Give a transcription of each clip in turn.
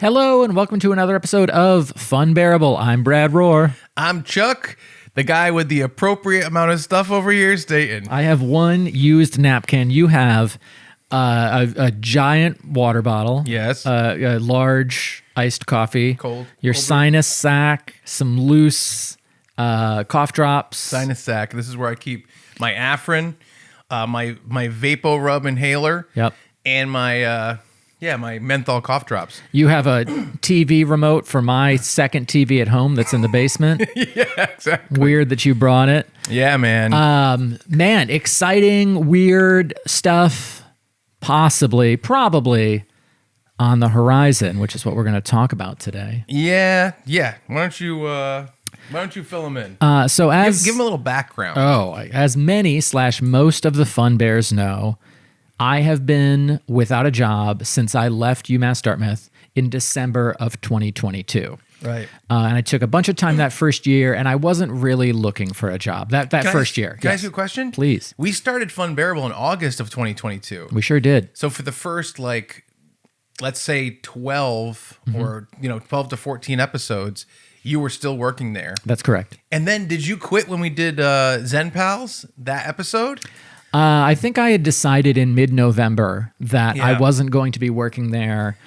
Hello and welcome to another episode of Funbearable. I'm Brad Rohr. I'm Chuck, the guy with the appropriate amount of stuff over here, Dayton. I have one used napkin. You have a giant water bottle. Yes. A large iced coffee. Cold. Your sinus sack. Some loose cough drops. Sinus sack. This is where I keep my Afrin, my Vapo Rub inhaler. Yep. And my menthol cough drops. You have a TV remote for my second TV at home that's in the basement. Yeah, exactly. Weird that you brought it. Yeah, man. Man, exciting, weird stuff, probably on the horizon, which is what we're going to talk about today. Yeah. Why don't you fill them in? So as Give them a little background. as many/most of the Fun Bears know, I have been without a job since I left UMass Dartmouth in December of 2022. Right. And I took a bunch of time that first year, and I wasn't really looking for a job that first year. Can I ask you a question? Please. We started Funbearable in August of 2022. We sure did. So for the first, let's say 12 or 12 to 14 episodes, you were still working there. That's correct. And then did you quit when we did Zen Pals, that episode? I think I had decided in mid-November that I wasn't going to be working there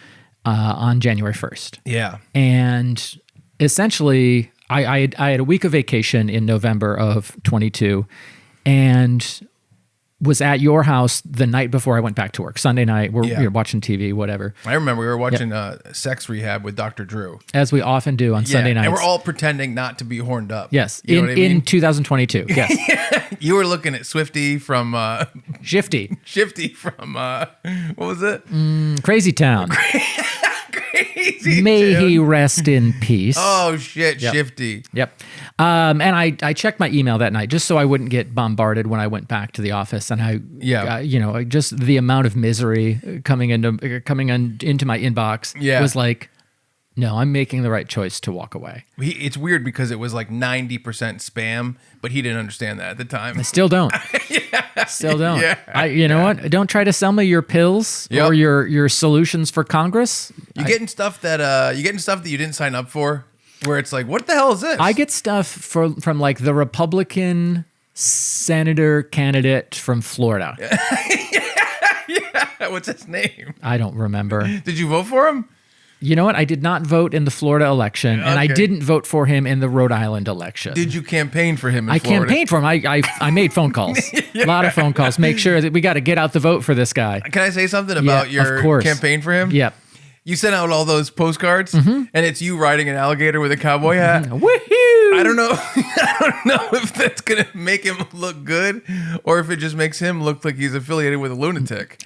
on January 1st. Yeah. And essentially, I had a week of vacation in November of 22 and was at your house the night before I went back to work. Sunday night, we were watching TV, whatever. I remember we were watching Sex Rehab with Dr. Drew. As we often do on Sunday nights. And we're all pretending not to be horned up. Yes, You know what I mean? in 2022, yes. You were looking at Swifty from... Shifty from... what was it? Crazy Town. Crazy May Town. he rest in peace. Oh, shit, Yep. Shifty. Yep. And I checked my email that night just so I wouldn't get bombarded when I went back to the office. And just the amount of misery coming into my inbox was like, no, I'm making the right choice to walk away. It's weird because it was like 90% spam, but he didn't understand that at the time. I still don't. Still don't. Yeah. You know what? Don't try to sell me your pills or your solutions for Congress. You're getting stuff that you didn't sign up for, where it's like, what the hell is this? I get stuff from like the Republican senator candidate from Florida. Yeah, what's his name? I don't remember. Did you vote for him? You know what? I did not vote in the Florida election, and I didn't vote for him in the Rhode Island election. Did you campaign for him in I Florida? campaigned for him. I made phone calls. A lot of phone calls. Make sure that we got to get out the vote for this guy. Can I say something about your campaign for him? Yep. You sent out all those postcards, and it's you riding an alligator with a cowboy hat. Woohoo! I don't know. I don't know if that's gonna make him look good, or if it just makes him look like he's affiliated with a lunatic.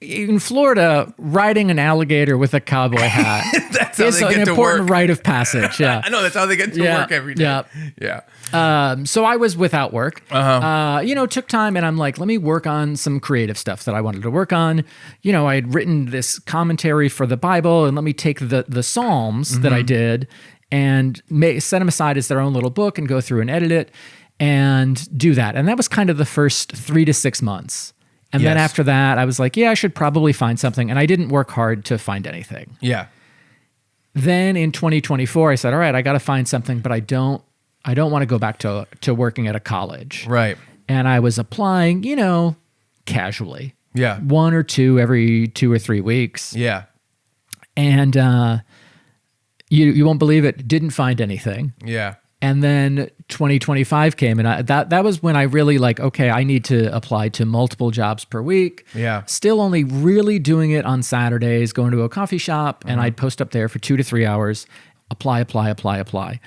In Florida, riding an alligator with a cowboy hat That's how is they an get to important work. rite of passage. Yeah. I know that's how they get to work every day. Yeah. So I was without work. Took time, and I'm like, let me work on some creative stuff that I wanted to work on. I had written this commentary for the Bible, and let me take the Psalms that I did and set them aside as their own little book and go through and edit it and do that. And that was kind of the first 3 to 6 months. And then after that, I was like, I should probably find something. And I didn't work hard to find anything. Yeah. Then in 2024, I said, all right, I got to find something, but I don't want to go back to working at a college. Right. And I was applying, casually. Yeah. 1 or 2 every 2 or 3 weeks. Yeah. And you won't believe it, didn't find anything. Yeah. And then 2025 came, and that was when I really I need to apply to multiple jobs per week. Yeah. Still only really doing it on Saturdays, going to a coffee shop, and I'd post up there for 2 to 3 hours, apply.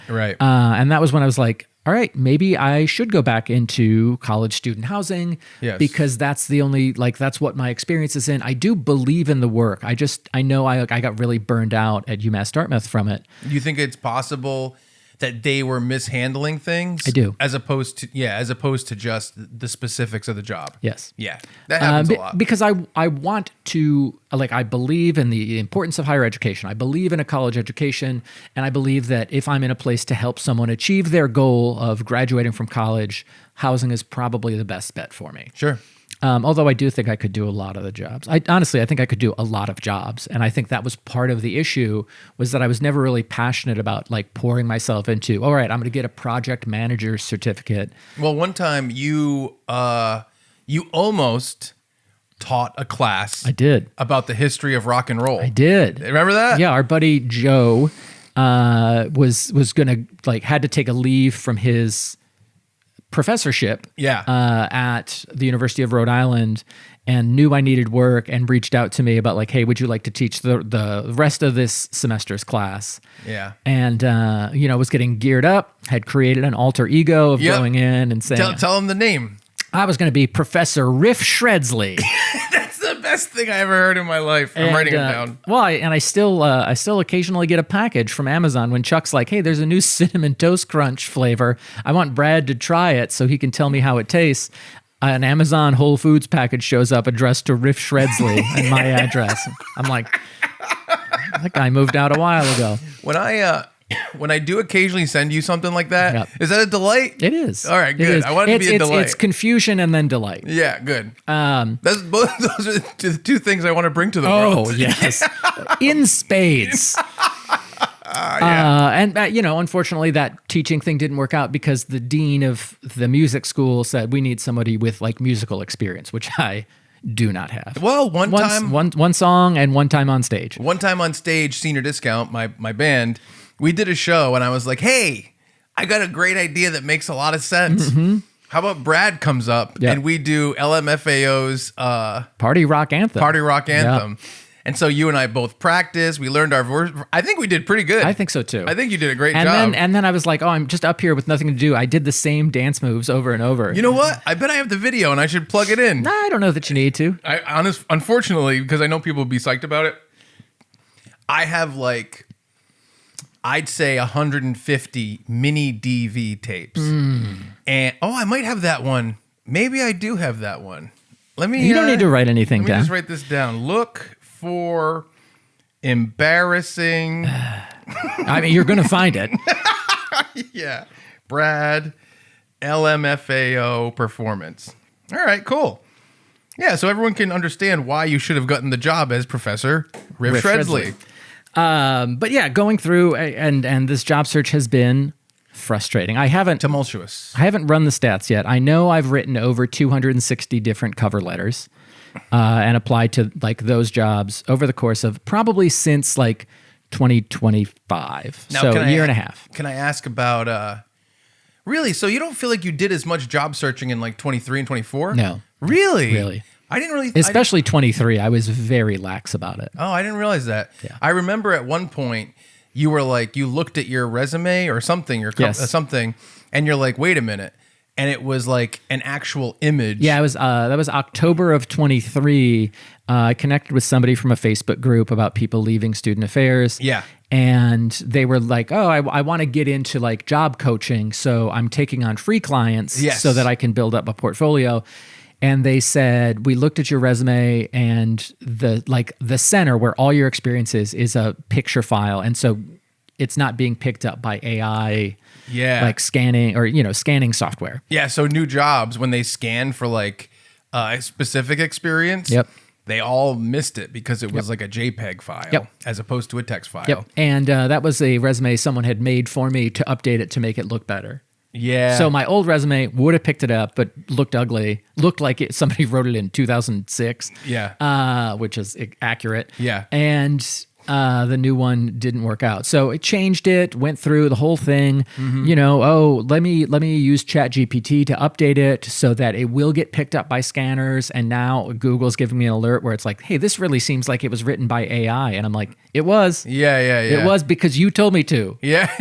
Right. And that was when I was like, all right, maybe I should go back into college student housing because that's the only, that's what my experience is in. I do believe in the work. I know I got really burned out at UMass Dartmouth from it. You think it's possible that they were mishandling things? I do. As opposed to just the specifics of the job. Yes. Yeah. That happens a lot. Because I want to, I believe in the importance of higher education. I believe in a college education. And I believe that if I'm in a place to help someone achieve their goal of graduating from college, housing is probably the best bet for me. Sure. Although I do think I could do a lot of the jobs. I think I could do a lot of jobs. And I think that was part of the issue, was that I was never really passionate about like pouring myself into, all right, I'm going to get a project manager certificate. Well, one time you almost taught a class. I did. About the history of rock and roll. I did. Remember that? Yeah, our buddy Joe was going to like had to take a leave from his professorship at the University of Rhode Island and knew I needed work and reached out to me about like, hey, would you like to teach the rest of this semester's class? Yeah. And, was getting geared up, had created an alter ego of going in and saying... Tell him the name. I was going to be Professor Riff Shredsley. That's the best thing I ever heard in my life. I'm writing it down. Well, I still occasionally get a package from Amazon when Chuck's like, hey, there's a new Cinnamon Toast Crunch flavor. I want Brad to try it so he can tell me how it tastes. An Amazon Whole Foods package shows up addressed to Riff Shredsley and my address. I'm like, that guy moved out a while ago. When I do occasionally send you something like that, is that a delight? It is. All right, good. I want it to be a delight. It's confusion and then delight. Yeah, good. Those are the two things I want to bring to the world. Oh, yes. In spades. Unfortunately, that teaching thing didn't work out because the dean of the music school said we need somebody with like musical experience, which I do not have. Well, one song and one time on stage. One time on stage, Senior Discount, my band, we did a show and I was like, hey, I got a great idea that makes a lot of sense. Mm-hmm. How about Brad comes up and we do LMFAO's Party Rock Anthem. Yep. And so you and I both practiced. We learned our verse. I think we did pretty good. I think so too. I think you did a great job. And then I was like, oh, I'm just up here with nothing to do. I did the same dance moves over and over. You know what? I bet I have the video and I should plug it in. I don't know that you need to. Unfortunately, because I know people will be psyched about it, I have like, I'd say 150 mini DV tapes. And I might have that one. Maybe I do have that one. You don't need to write anything down. Let me just write this down. Look for embarrassing. I mean, you're going to find it. Yeah. Brad, LMFAO performance. All right, cool. Yeah, so everyone can understand why you should have gotten the job as Professor Riff Shredsley. But yeah, going through and this job search has been frustrating. Tumultuous. I haven't run the stats yet. I know I've written over 260 different cover letters and applied to like those jobs over the course of probably since like 2025. Now, so a year and a half. Can I ask about really? So you don't feel like you did as much job searching in like 23 and 24? No. Really? I didn't really. Especially 23. I was very lax about it. Oh, I didn't realize that. Yeah. I remember at one point you were like, you looked at your resume or something, something, and you're like, wait a minute. And it was like an actual image. Yeah, it was. That was October of 23. I connected with somebody from a Facebook group about people leaving student affairs. Yeah. And they were like, oh, I want to get into like job coaching. So I'm taking on free clients so that I can build up a portfolio. And they said, we looked at your resume and the center where all your experience is a picture file. And so it's not being picked up by AI, like scanning or, scanning software. Yeah. So new jobs, when they scan for like a specific experience, they all missed it because it was like a JPEG file as opposed to a text file. Yep. And that was a resume someone had made for me to update it to make it look better. Yeah. So my old resume would have picked it up, but looked ugly. Looked like somebody wrote it in 2006. Yeah. Which is accurate. Yeah. And the new one didn't work out. So it changed it, went through the whole thing. Mm-hmm. Let me use ChatGPT to update it so that it will get picked up by scanners. And now Google's giving me an alert where it's like, hey, this really seems like it was written by AI. And I'm like, it was. Yeah. It was because you told me to. Yeah.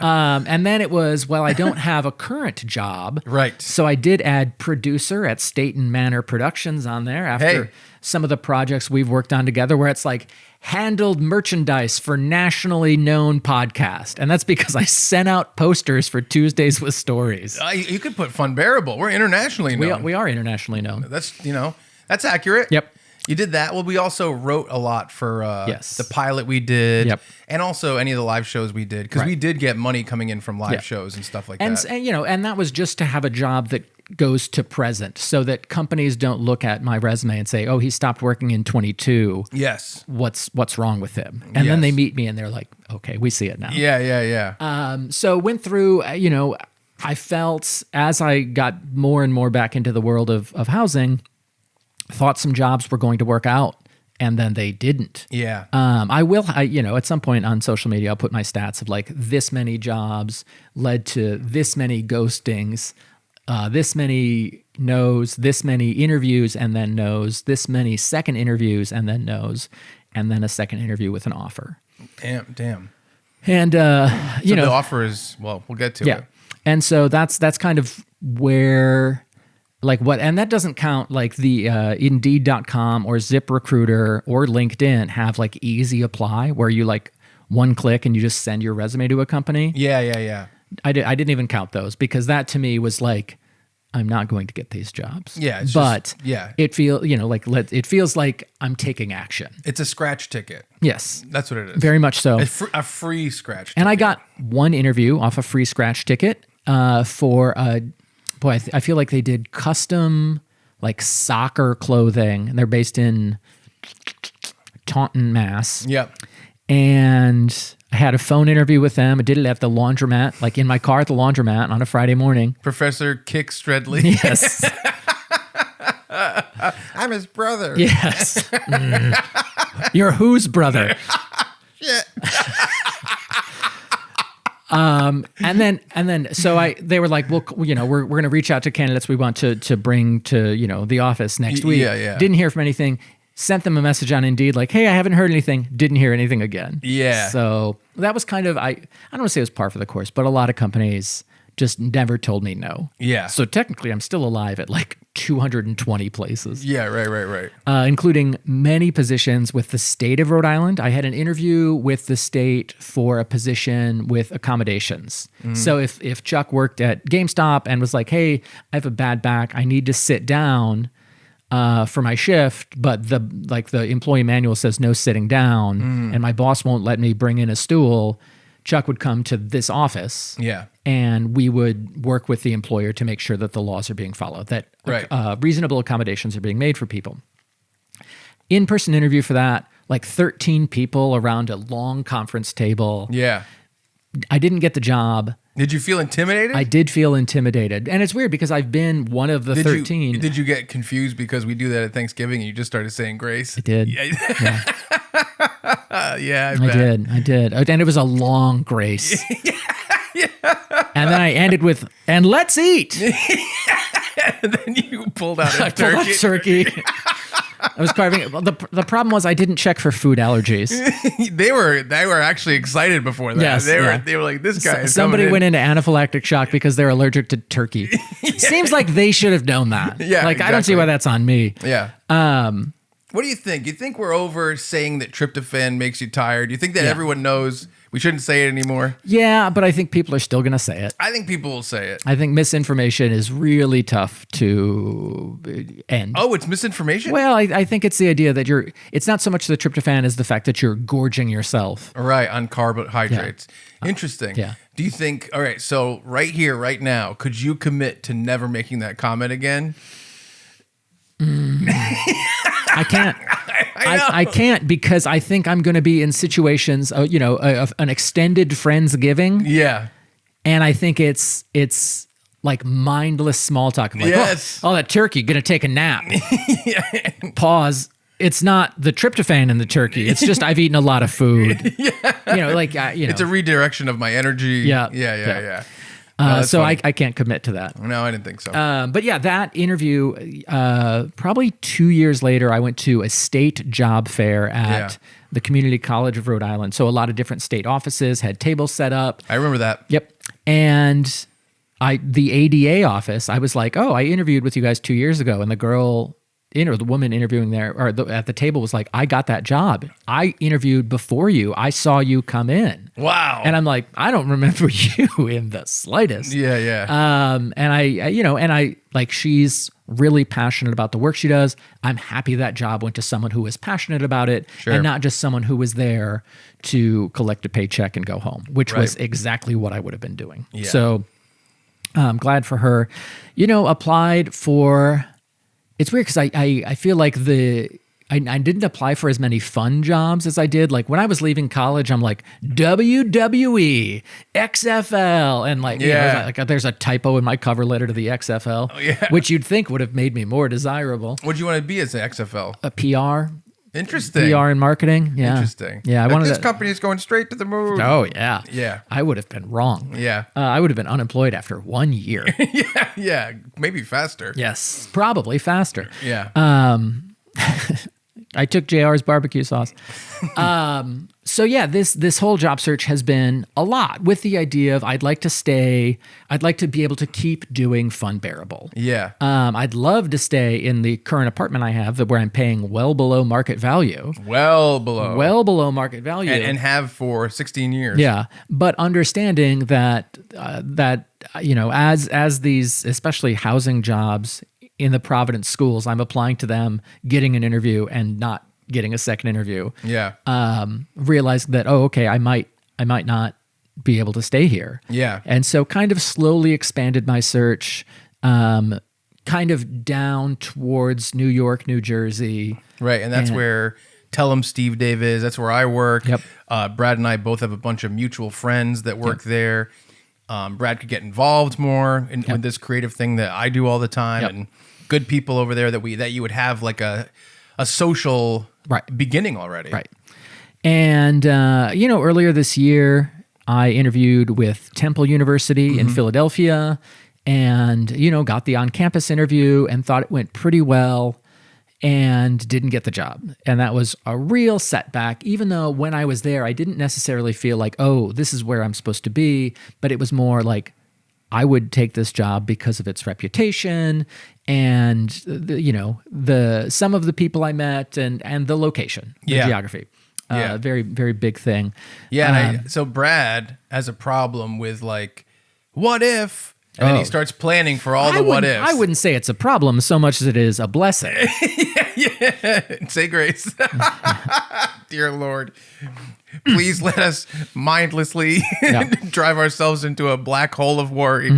And then it was, well, I don't have a current job. Right. So I did add producer at State and Manor Productions on there after some of the projects we've worked on together where it's like handled merchandise for nationally known podcast. And that's because I sent out posters for Tuesdays with Stories. You could put Funbearable. We're internationally known. We are internationally known. That's accurate. Yep. You did that. Well, we also wrote a lot for the pilot we did, and also any of the live shows we did, because we did get money coming in from live shows and stuff like that. And that was just to have a job that goes to present so that companies don't look at my resume and say, oh, he stopped working in 22. Yes. What's wrong with him? And then they meet me and they're like, okay, we see it now. Yeah. So went through, I felt as I got more and more back into the world of housing, thought some jobs were going to work out. And then they didn't. Yeah. At some point on social media, I'll put my stats of like this many jobs led to this many ghostings, this many no's, this many interviews and then no's, this many second interviews and then no's, and then a second interview with an offer. Damn. And, the offer is, well, we'll get to it. And so that's kind of where... and that doesn't count like the Indeed.com or ZipRecruiter or LinkedIn have like easy apply where you like one click and you just send your resume to a company. Yeah. I didn't even count those because that to me was like, I'm not going to get these jobs. Yeah. It feels like I'm taking action. It's a scratch ticket. Yes. That's what it is. Very much so. A free scratch ticket. And I got one interview off a free scratch ticket for boy, I feel like they did custom like soccer clothing, and they're based in Taunton, Mass. Yep. And I had a phone interview with them. I did it at the laundromat, like in my car at the laundromat on a Friday morning. Professor Kick Stredley. Yes. I'm his brother. Yes. You're whose brother? Shit. And then, so they were like, well, we're going to reach out to candidates we want to bring to, the office next week. Yeah. Didn't hear from anything. Sent them a message on Indeed like, hey, I haven't heard anything. Didn't hear anything again. Yeah. So that was kind of, I don't want to say it was par for the course, but a lot of companies just never told me no. Yeah. So technically I'm still alive at like 220 places. Yeah, right. Including many positions with the state of Rhode Island. I had an interview with the state for a position with accommodations. So if Chuck worked at GameStop and was like, hey, I have a bad back, I need to sit down for my shift, but the employee manual says no sitting down, and my boss won't let me bring in a stool, Chuck would come to this office. Yeah. And we would work with the employer to make sure that the laws are being followed, that reasonable accommodations are being made for people. In-person interview for that, like 13 people around a long conference table. Yeah. I didn't get the job. Did you feel intimidated? I did feel intimidated. And it's weird because I've been one of the 13. Did you get confused because we do that at Thanksgiving and you just started saying grace? I did. Yeah. Yeah, I did. And it was a long grace. And then I ended with, and let's eat. And then you pulled out a turkey. Pulled out turkey. I was carving it. The problem was I didn't check for food allergies. They were actually excited before that. Yes, they were like, this guy is somebody went into anaphylactic shock because they're allergic to turkey. Seems like they should have known that. Yeah, like exactly. I don't see why that's on me. Yeah. What do you think? You think we're over saying that tryptophan makes you tired? Do you think that everyone knows we shouldn't say it anymore? Yeah, but I think people are still going to say it. I think people will say it. I think misinformation is really tough to end. Oh, it's misinformation? Well, I think it's the idea that it's not so much the tryptophan as the fact that you're gorging yourself. Right, on carbohydrates. Yeah. Interesting. Yeah. Do you think, all right, so right here, right now, could you commit to never making that comment again? I can't. I can't because I think I'm going to be in situations, of an extended Friendsgiving. Yeah. And I think it's like mindless small talk. Like, yes. Oh, that turkey, going to take a nap. Yeah. Pause. It's not the tryptophan in the turkey. It's just I've eaten a lot of food. Yeah. It's a redirection of my energy. Yeah. So I can't commit to that. No, I didn't think so. But yeah, that interview, probably 2 years later, I went to a state job fair at the Community College of Rhode Island. So a lot of different state offices had tables set up. I remember that. Yep. And the ADA office, I was like, oh, I interviewed with you guys 2 years ago. And the girl, the woman interviewing there or at the table was like, I got that job. I interviewed before you. I saw you come in. Wow. And I'm like, I don't remember you in the slightest. Yeah. And I like, she's really passionate about the work she does. I'm happy that job went to someone who was passionate about it and not just someone who was there to collect a paycheck and go home, which was exactly what I would have been doing. Yeah. So I'm glad for her. Applied for. It's weird because I feel like I didn't apply for as many fun jobs as I did. Like when I was leaving college, I'm like WWE, XFL, and there's a typo in my cover letter to the XFL, which you'd think would have made me more desirable. What do you want to be as an XFL? A PR. Interesting. PR and marketing. Yeah. Interesting. Yeah. This company is going straight to the moon. Oh, yeah. Yeah. I would have been wrong. Yeah. I would have been unemployed after 1 year. Yeah. Maybe faster. Yes. Probably faster. Yeah. I took JR's barbecue sauce. So yeah, this whole job search has been a lot with the idea of I'd like to be able to keep doing Funbearable. Yeah. I'd love to stay in the current apartment I have where I'm paying well below market value. Well below market value. And have for 16 years. Yeah. But understanding that as these, especially housing jobs in the Providence schools, I'm applying to them, getting an interview and not getting a second interview. Yeah. Realized that, okay, I might not be able to stay here. Yeah. And so kind of slowly expanded my search, kind of down towards New York, New Jersey. Right. And that's where Tell 'em Steve Dave is. That's where I work. Yep. Brad and I both have a bunch of mutual friends that work there. Brad could get involved more with this creative thing that I do all the time, and good people over there that you would have like a social beginning already. Right. And, earlier this year, I interviewed with Temple University in Philadelphia and, got the on-campus interview and thought it went pretty well and didn't get the job. And that was a real setback, even though when I was there, I didn't necessarily feel like, oh, this is where I'm supposed to be. But it was more like I would take this job because of its reputation and, some of the people I met and the location, the geography. Very, very big thing. Yeah. So Brad has a problem with like, what if? And then he starts planning for all the what ifs. I wouldn't say it's a problem so much as it is a blessing. Yeah. Say grace. Dear Lord, please let us mindlessly drive ourselves into a black hole of worry.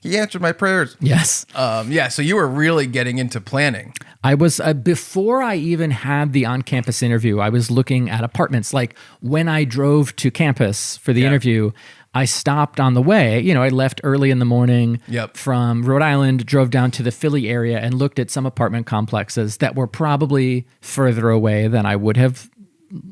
He answered my prayers. Yes. So you were really getting into planning. I was, before I even had the on-campus interview, I was looking at apartments. Like when I drove to campus for the interview, I stopped on the way. I left early in the morning from Rhode Island, drove down to the Philly area and looked at some apartment complexes that were probably further away than I would have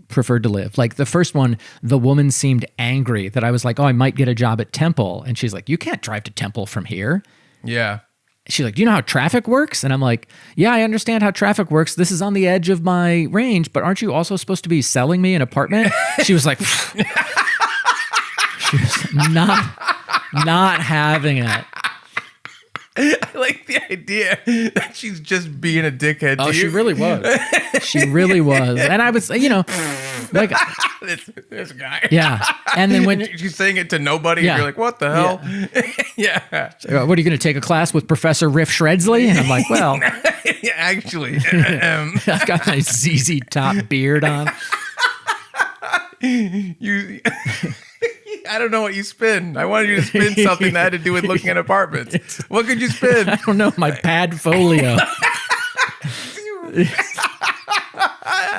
preferred to live. Like the first one, the woman seemed angry that I was like, oh, I might get a job at Temple. And she's like, you can't drive to Temple from here. Yeah. She's like, do you know how traffic works? And I'm like, yeah, I understand how traffic works. This is on the edge of my range, but aren't you also supposed to be selling me an apartment? She was like, she was not having it. I like the idea that she's just being a dickhead to you. She really was. She really was. And I was, like... this guy. Yeah. And then when... She's saying it to nobody, and you're like, what the hell? Yeah. So, what, are you going to take a class with Professor Riff Shredsley? And I'm like, well... Yeah, actually. I've got my ZZ Top beard on. I don't know what you spin. I wanted you to spin something that had to do with looking at apartments. What could you spin? I don't know. My Padfolio.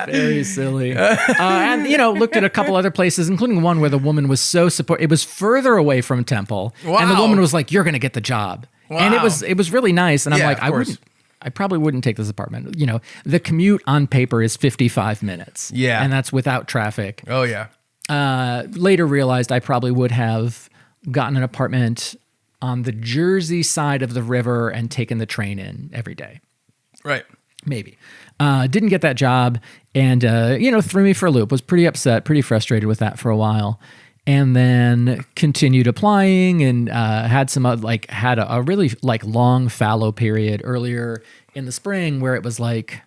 Very silly. And, looked at a couple other places, including one where the woman was so supportive. It was further away from Temple. Wow. And the woman was like, you're going to get the job. Wow. And it was really nice. And I'm like, I probably wouldn't take this apartment. The commute on paper is 55 minutes. Yeah. And that's without traffic. Oh, yeah. Later realized I probably would have gotten an apartment on the Jersey side of the river and taken the train in every day. Right. Maybe. Didn't get that job and, threw me for a loop. Was pretty upset, pretty frustrated with that for a while. And then continued applying and had a really long fallow period earlier in the spring where it was like,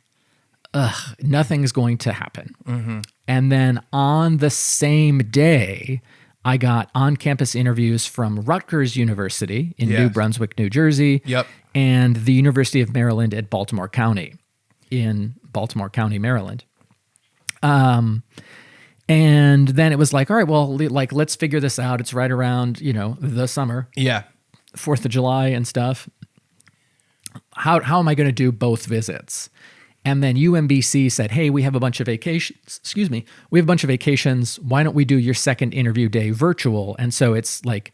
nothing's going to happen. Mm-hmm. And then on the same day, I got on-campus interviews from Rutgers University in New Brunswick, New Jersey, and the University of Maryland at Baltimore County in Baltimore County, Maryland. And And then it was like, all right, well, like, let's figure this out. It's right around, the summer, Yeah. 4th of July and stuff. How am I going to do both visits? And then UMBC said, hey, we have a bunch of vacations. Excuse me. We have a bunch of vacations. Why don't we do your second interview day virtual? And so it's like,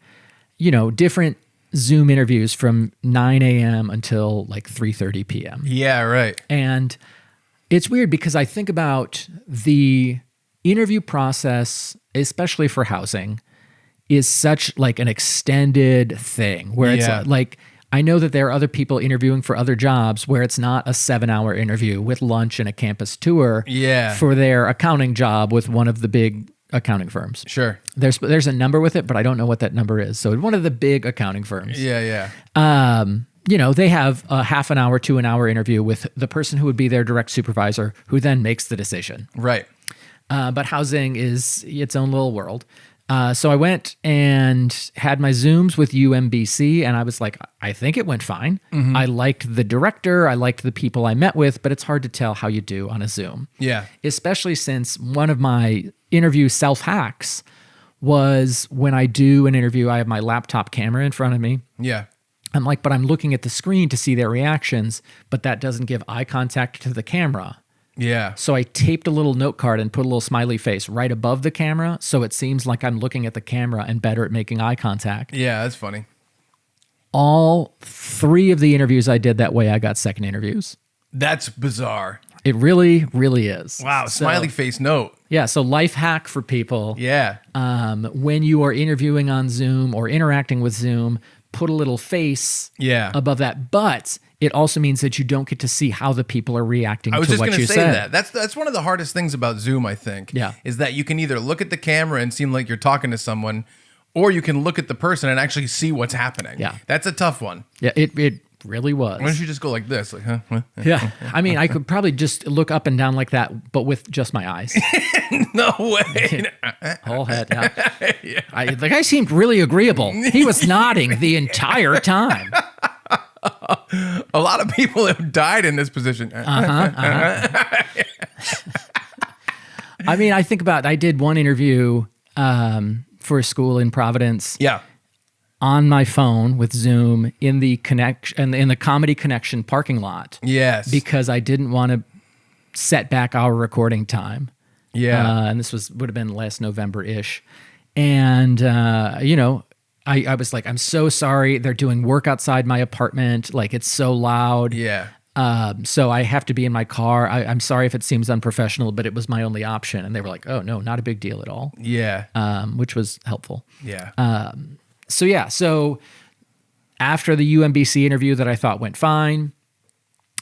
different Zoom interviews from 9 a.m. until like 3:30 p.m. Yeah, right. And it's weird because I think about the interview process, especially for housing, is such like an extended thing where it's like, I know that there are other people interviewing for other jobs where it's not a 7-hour interview with lunch and a campus tour for their accounting job with one of the big accounting firms. Sure. There's a number with it, but I don't know what that number is. So one of the big accounting firms. Yeah. They have a half an hour to an hour interview with the person who would be their direct supervisor who then makes the decision. Right. But housing is its own little world. So I went and had my Zooms with UMBC, and I was like, I think it went fine. Mm-hmm. I liked the director. I liked the people I met with, but it's hard to tell how you do on a Zoom. Yeah. Especially since one of my interview self-hacks was when I do an interview, I have my laptop camera in front of me. Yeah. I'm like, but I'm looking at the screen to see their reactions, but that doesn't give eye contact to the camera. Yeah. So I taped a little note card and put a little smiley face right above the camera, so it seems like I'm looking at the camera and better at making eye contact. Yeah, that's funny. All 3 of the interviews I did that way, I got second interviews. That's bizarre. It really, really is. Wow, smiley face note. Yeah, so life hack for people. Yeah. When you are interviewing on Zoom or interacting with Zoom, put a little face above that. But it also means that you don't get to see how the people are reacting to what you said. I was just going to say that. That's one of the hardest things about Zoom, I think. Yeah. Is that you can either look at the camera and seem like you're talking to someone, or you can look at the person and actually see what's happening. Yeah. That's a tough one. Yeah, it really was. Why don't you just go like this? Like, huh? Yeah. I mean, I could probably just look up and down like that, but with just my eyes. No way. Whole head, yeah. The guy seemed really agreeable. He was nodding the entire time. A lot of people have died in this position. I mean, I think about, I did one interview for a school in Providence. Yeah. On my phone with Zoom in the Comedy Connection parking lot. Yes. Because I didn't want to set back our recording time. Yeah. And this would have been last November-ish. And, I was like, I'm so sorry. They're doing work outside my apartment. Like, it's so loud. Yeah. So I have to be in my car. I'm sorry if it seems unprofessional, but it was my only option. And they were like, oh, no, not a big deal at all. Yeah. Which was helpful. Yeah. So after the UMBC interview that I thought went fine,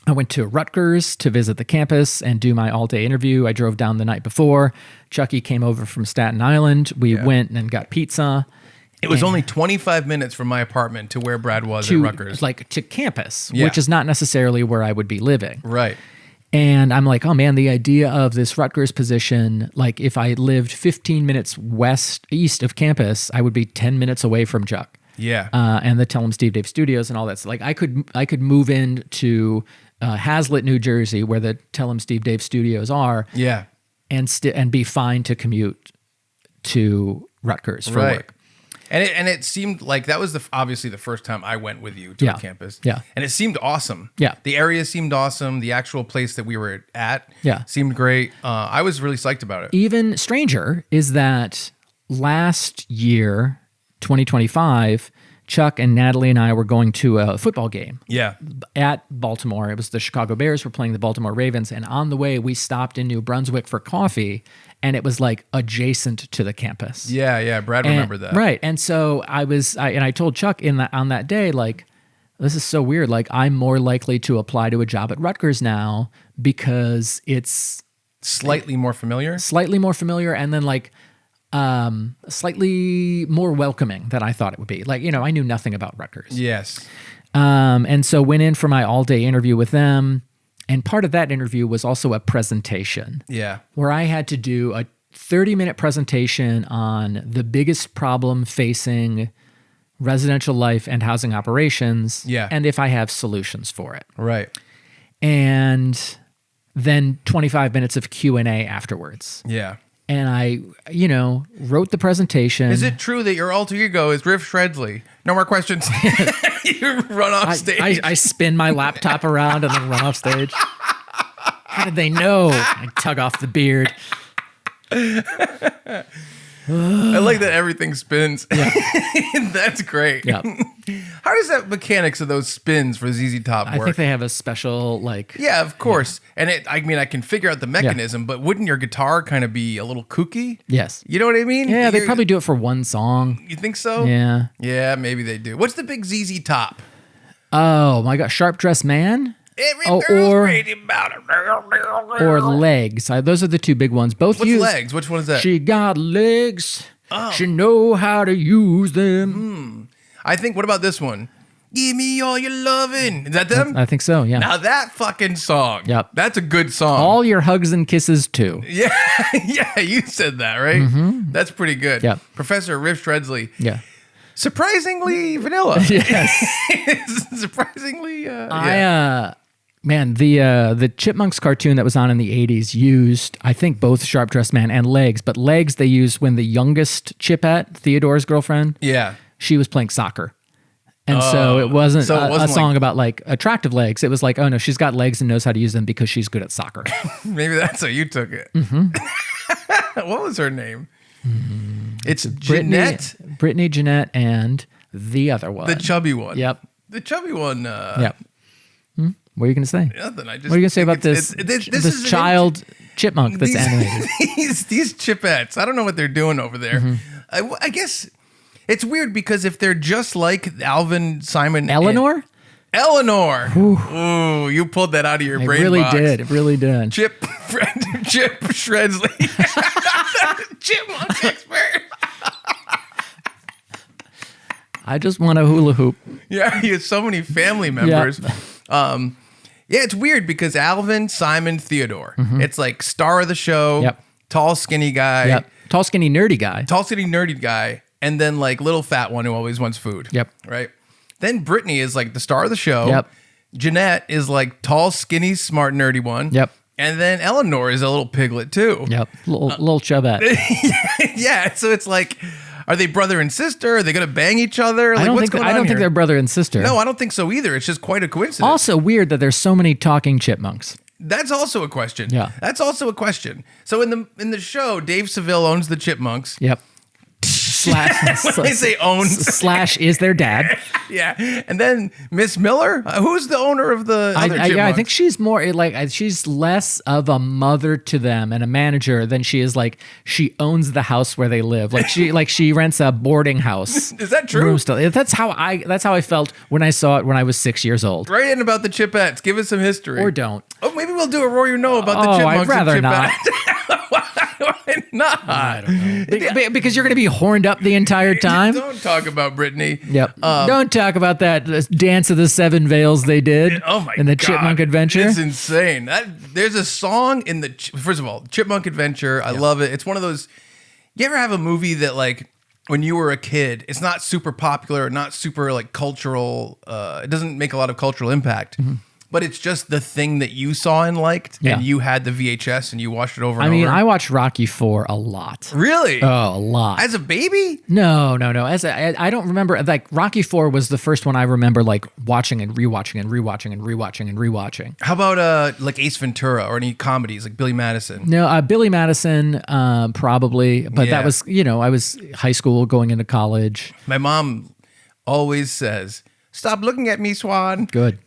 I went to Rutgers to visit the campus and do my all-day interview. I drove down the night before. Chucky came over from Staten Island. We went and got pizza. It was only 25 minutes from my apartment to where Brad was at Rutgers. Like to campus, which is not necessarily where I would be living. Right. And I'm like, oh man, the idea of this Rutgers position, like if I lived 15 minutes east of campus, I would be 10 minutes away from Chuck. Yeah. And the Tell 'em Steve Dave Studios and all that. So like I could move into Hazlitt, New Jersey, where the Tell 'em Steve Dave Studios are. Yeah. And be fine to commute to Rutgers for work. And it seemed like that was obviously the first time I went with you to the campus. Yeah. And it seemed awesome. Yeah. The area seemed awesome. The actual place that we were at seemed great. I was really psyched about it. Even stranger is that last year, 2025, Chuck and Natalie and I were going to a football game. Yeah. At Baltimore. It was the Chicago Bears were playing the Baltimore Ravens. And on the way, we stopped in New Brunswick for coffee. And it was like adjacent to the campus. Yeah. Brad remembered that. Right. And so I told Chuck on that day, like, this is so weird. Like, I'm more likely to apply to a job at Rutgers now because it's slightly more familiar. And then like, slightly more welcoming than I thought it would be. Like, I knew nothing about Rutgers. Yes. And so went in for my all-day interview with them. And part of that interview was also a presentation. Yeah. Where I had to do a 30-minute presentation on the biggest problem facing residential life and housing operations. Yeah. And if I have solutions for it. Right. And then 25 minutes of Q&A afterwards. Yeah. and I, wrote the presentation. Is it true that your alter ego is Riff Shredsley? No more questions. You run off stage. I spin my laptop around and then run off stage. How did they know? I tug off the beard. I like that everything spins. Yeah. That's great. Yeah. How does that mechanics of those spins for ZZ Top work? I think they have a special Yeah, of course. Yeah. And I can figure out the mechanism, but wouldn't your guitar kind of be a little kooky? Yes. You know what I mean? Yeah, they probably do it for one song. You think so? Yeah. Yeah, maybe they do. What's the big ZZ Top? Oh my God, Sharp Dressed Man? Or Legs. Those are the two big ones. Both What's Legs? Which one is that? She got legs. Oh. She know how to use them. I think, what about this one? Give me all your lovin'. Is that them? I think so, yeah. Now that fucking song. Yep. That's a good song. All your hugs and kisses too. Yeah, yeah, you said that, right? Mm-hmm. That's pretty good. Yep. Professor Riff Shredsley. Yeah. Surprisingly vanilla. Yes. Surprisingly, yeah. Man, the Chipmunks cartoon that was on in the 80s used, I think, both Sharp Dressed Man and Legs, but Legs they used when the youngest Chipette, Theodore's girlfriend, she was playing soccer. And so it wasn't a song about like attractive legs. It was like, oh no, she's got legs and knows how to use them because she's good at soccer. Maybe that's how you took it. Mm-hmm. What was her name? It's Jeanette. Brittany, Jeanette, and the other one. The chubby one. Yep. The chubby one. Yep. What are you going to say? Nothing. What are you going to say about this child chipmunk that's animated? These chipettes. I don't know what they're doing over there. Mm-hmm. I guess it's weird because if they're just like Alvin, Simon, Eleanor? Eleanor. Ooh, you pulled that out of your brain box. It really did. Chip Shredsley. Chipmunk expert. I just want a hula hoop. Yeah, he has so many family members. Yep. Yeah, it's weird because Alvin, Simon, Theodore. Mm-hmm. It's like star of the show, tall, skinny guy. Yep. Tall, skinny, nerdy guy. Tall, skinny, nerdy guy. And then like little fat one who always wants food. Yep. Right? Then Brittany is like the star of the show. Yep. Jeanette is like tall, skinny, smart, nerdy one. Yep. And then Eleanor is a little piglet too. Yep. Little chubette. Yeah. So it's like, are they brother and sister? Are they going to bang each other? Like, I don't think they're brother and sister. No, I don't think so either. It's just quite a coincidence. Also weird that there's so many talking chipmunks. That's also a question. Yeah. That's also a question. So in the show, Dave Seville owns the Chipmunks. Yep. I say owns. Slash is their dad. Yeah. And then Miss Miller, who's the owner of the other Chipmunks? Yeah, I think she's more like, she's less of a mother to them and a manager than she is like, she owns the house where they live. Like she rents a boarding house. Is that true? That's how I felt when I saw it when I was 6 years old. Write in about the Chipettes. Give us some history. Or don't. Oh, maybe we'll do a Roar You Know about the Chipmunks. I'd rather not. Why not? I don't know. Because you're going to be horned up the entire time. Don't talk about Brittany. Yep. Don't talk about that Dance of the Seven Veils they did. Oh my in the God. Chipmunk Adventure. It's insane. There's a song in the first of all, Chipmunk Adventure. I love it. It's one of those. You ever have a movie that like when you were a kid, it's not super popular, not super like cultural. It doesn't make a lot of cultural impact. Mm-hmm. But it's just the thing that you saw and liked, and you had the VHS and you watched it over and over. I watched Rocky IV a lot. Really? Oh, a lot. As a baby? No. I don't remember. Like Rocky IV was the first one I remember like watching and rewatching and rewatching and rewatching and rewatching. How about like Ace Ventura or any comedies like Billy Madison? No, Billy Madison probably, but that was I was high school going into college. My mom always says, "Stop looking at me, Swan." Good.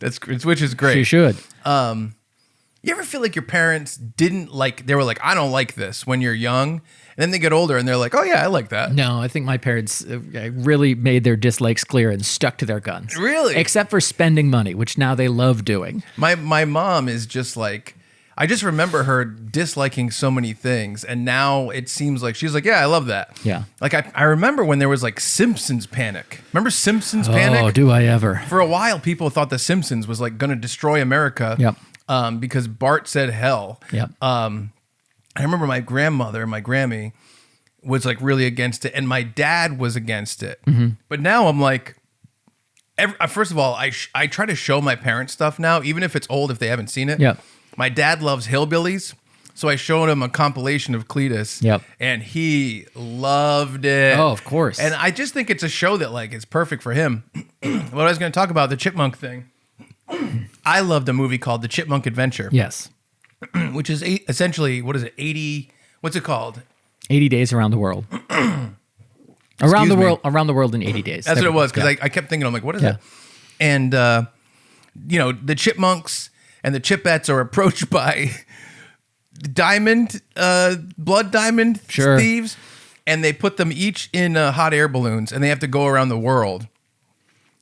Which is great. She should. You ever feel like your parents didn't like, they were like, I don't like this when you're young, and then they get older and they're like, oh yeah, I like that. No, I think my parents really made their dislikes clear and stuck to their guns. Really? Except for spending money, which now they love doing. My mom is just like, I just remember her disliking so many things, and now it seems like she's like, yeah, I love that. Yeah. Like I remember when there was like Simpsons Panic. Remember Simpsons Panic? Oh, do I ever. For a while, people thought The Simpsons was like going to destroy America. Yep. Because Bart said hell. Yep. I remember my grandmother, my Grammy, was like really against it, and my dad was against it. Mm-hmm. But now I'm like, first of all, I try to show my parents stuff now, even if it's old, if they haven't seen it. Yep. My dad loves hillbillies. So I showed him a compilation of Cletus. Yep. And he loved it. Oh, of course. And I just think it's a show that like is perfect for him. What I was going to talk about, the Chipmunk thing. I loved a movie called The Chipmunk Adventure. Yes. Which is essentially, what is it? 80, what's it called? 80 Days Around the World. Around the world in 80 days. That's what it was, because I kept thinking, I'm like, what is it? And, the chipmunks and the chipettes are approached by blood diamond thieves, and they put them each in hot air balloons, and they have to go around the world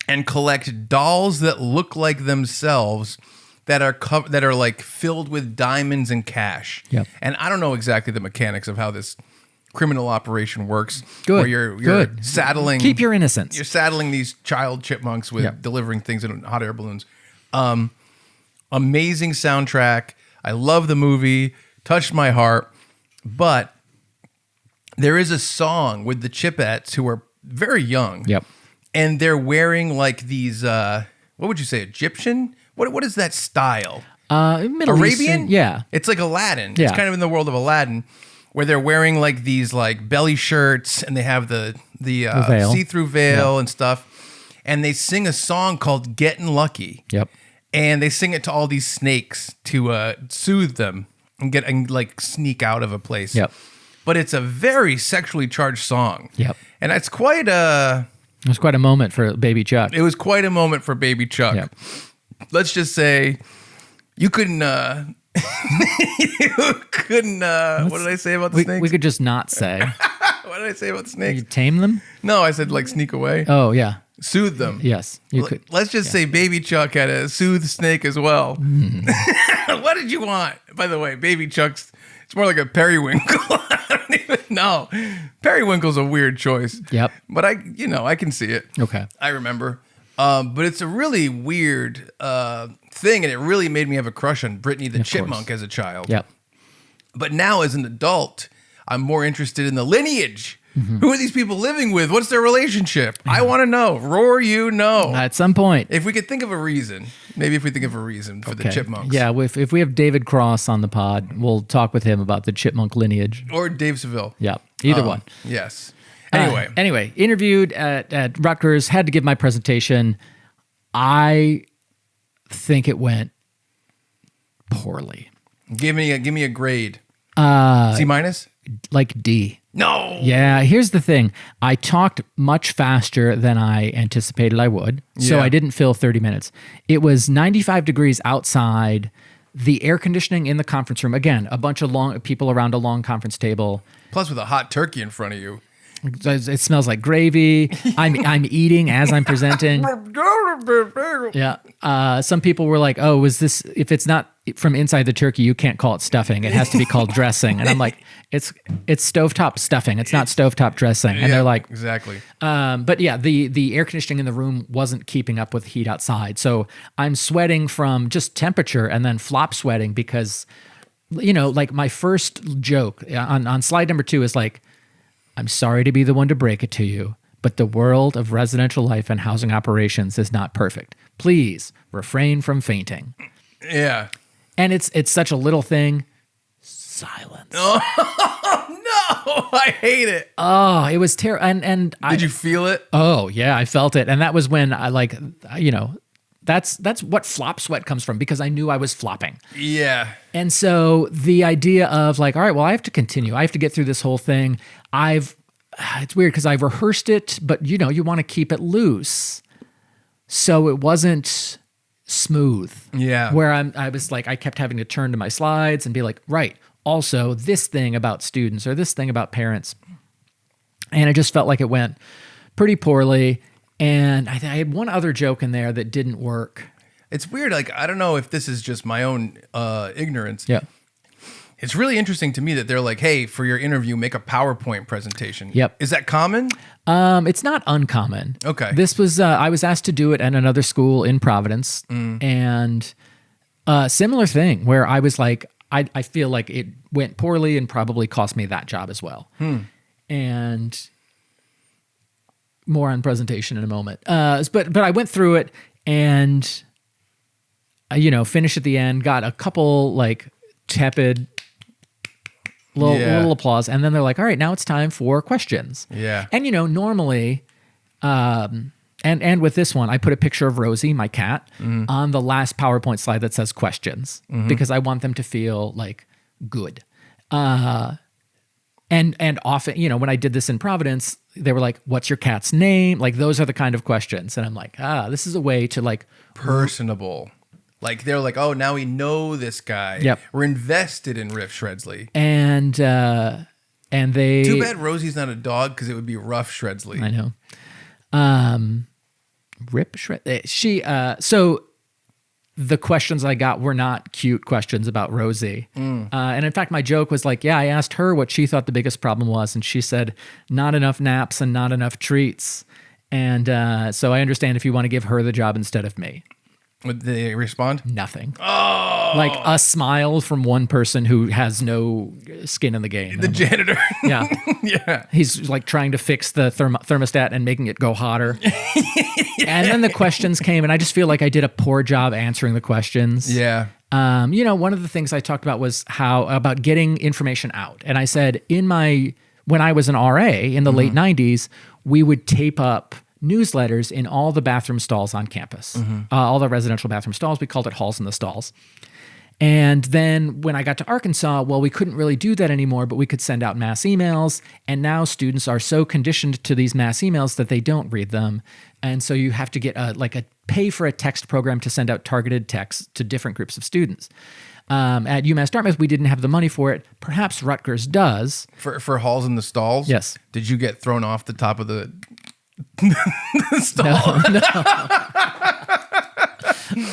and collect dolls that look like themselves that are like filled with diamonds and cash. Yep. And I don't know exactly the mechanics of how this criminal operation works. Good. Where you're saddling. Keep your innocence. You're saddling these child chipmunks with delivering things in hot air balloons. Amazing soundtrack. I love the movie. Touched my heart. But there is a song with the chipettes who are very young. Yep. And they're wearing like these, what would you say, Egyptian? What is that style? Middle Arabian? Eastern, yeah. It's like Aladdin. Yeah. It's kind of in the world of Aladdin, where they're wearing like these like belly shirts, and they have the veil. see-through veil and stuff. And they sing a song called Getting Lucky. Yep. And they sing it to all these snakes to soothe them and like sneak out of a place. Yep. But it's a very sexually charged song. Yep. And it's quite a... It was quite a moment for Baby Chuck. It was quite a moment for Baby Chuck. Yep. Let's just say you couldn't... what did I say about the snakes? We could just not say. What did I say about the snakes? You tame them? No, I said like sneak away. Oh, yeah. Soothe them. Yes, you could. Let's just say Baby Chuck had a soothe snake as well. What did you want? By the way, Baby Chuck's, it's more like a periwinkle. I don't even know. Periwinkle's a weird choice. Yep. But I can see it. Okay. I remember. But it's a really weird thing, and it really made me have a crush on Brittany the Chipmunk as a child. Yep. But now as an adult, I'm more interested in the lineage. Who are these people living with? What's their relationship? I want to know. Roar, you know. At some point. If we could think of a reason, maybe if we think of a reason for the chipmunks. Yeah, if we have David Cross on the pod, we'll talk with him about the chipmunk lineage. Or Dave Seville. Yeah, either one. Yes. Anyway, interviewed at Rutgers, had to give my presentation. I think it went poorly. Give me a grade. C minus? Like D. No. Yeah, here's the thing. I talked much faster than I anticipated I would, so I didn't fill 30 minutes. It was 95 degrees outside, the air conditioning in the conference room. Again, a bunch of long people around a long conference table. Plus with a hot turkey in front of you. It smells like gravy. I'm eating as I'm presenting. Yeah. Some people were like, "Oh, was this? If it's not from inside the turkey, you can't call it stuffing. It has to be called dressing." And I'm like, "It's stovetop stuffing. It's not stovetop dressing." And they're like, "Exactly." But yeah, the air conditioning in the room wasn't keeping up with heat outside, so I'm sweating from just temperature and then flop sweating because, like my first joke on slide number 2 is like, I'm sorry to be the one to break it to you, but the world of residential life and housing operations is not perfect. Please refrain from fainting. Yeah. And it's such a little thing. Silence. Oh, no. I hate it. Oh, it was terrible. And Did you feel it? Oh, yeah, I felt it. And that was when I that's what flop sweat comes from, because I knew I was flopping. Yeah. And so the idea of like, all right, well, I have to continue. I have to get through this whole thing. It's weird because I've rehearsed it, but you want to keep it loose. So it wasn't smooth. Yeah. Where I was like, I kept having to turn to my slides and be like, right, also this thing about students or this thing about parents. And I just felt like it went pretty poorly. And I had one other joke in there that didn't work. It's weird. Like, I don't know if this is just my own ignorance. Yeah. It's really interesting to me that they're like, hey, for your interview, make a PowerPoint presentation. Yep. Is that common? It's not uncommon. Okay. This was, I was asked to do it at another school in Providence. And similar thing where I was like, I feel like it went poorly and probably cost me that job as well. And more on presentation in a moment. But I went through it and, finished at the end, got a couple like tepid little applause. And then they're like, all right, now it's time for questions. Yeah. And, normally, and with this one, I put a picture of Rosie, my cat, on the last PowerPoint slide that says questions because I want them to feel like good. And often, when I did this in Providence, they were like, what's your cat's name? Like, those are the kind of questions. And I'm like, this is a way to like... Personable. Like, they're like, oh, now we know this guy. Yep. We're invested in Riff Shredsley. And they... Too bad Rosie's not a dog because it would be Rough Shredsley. I know. Rip Shred... So... The questions I got were not cute questions about Rosie. And in fact, my joke was like, I asked her what she thought the biggest problem was. And she said, not enough naps and not enough treats. And so I understand if you want to give her the job instead of me. Would they respond? Nothing. Oh! Like a smile from one person who has no skin in the game. The janitor. Yeah. Yeah. He's like trying to fix the thermostat and making it go hotter. And then the questions came, and I just feel like I did a poor job answering the questions. Yeah. One of the things I talked about was about getting information out. And I said when I was an RA in the late 90s, we would tape up newsletters in all the bathroom stalls on campus, all the residential bathroom stalls. We called it halls in the stalls. And then when I got to Arkansas, we couldn't really do that anymore, but we could send out mass emails. And now students are so conditioned to these mass emails that they don't read them. And so you have to get pay for a text program to send out targeted texts to different groups of students. At UMass Dartmouth, we didn't have the money for it. Perhaps Rutgers does. For halls in the stalls? Yes. Did you get thrown off the top of the stall? No.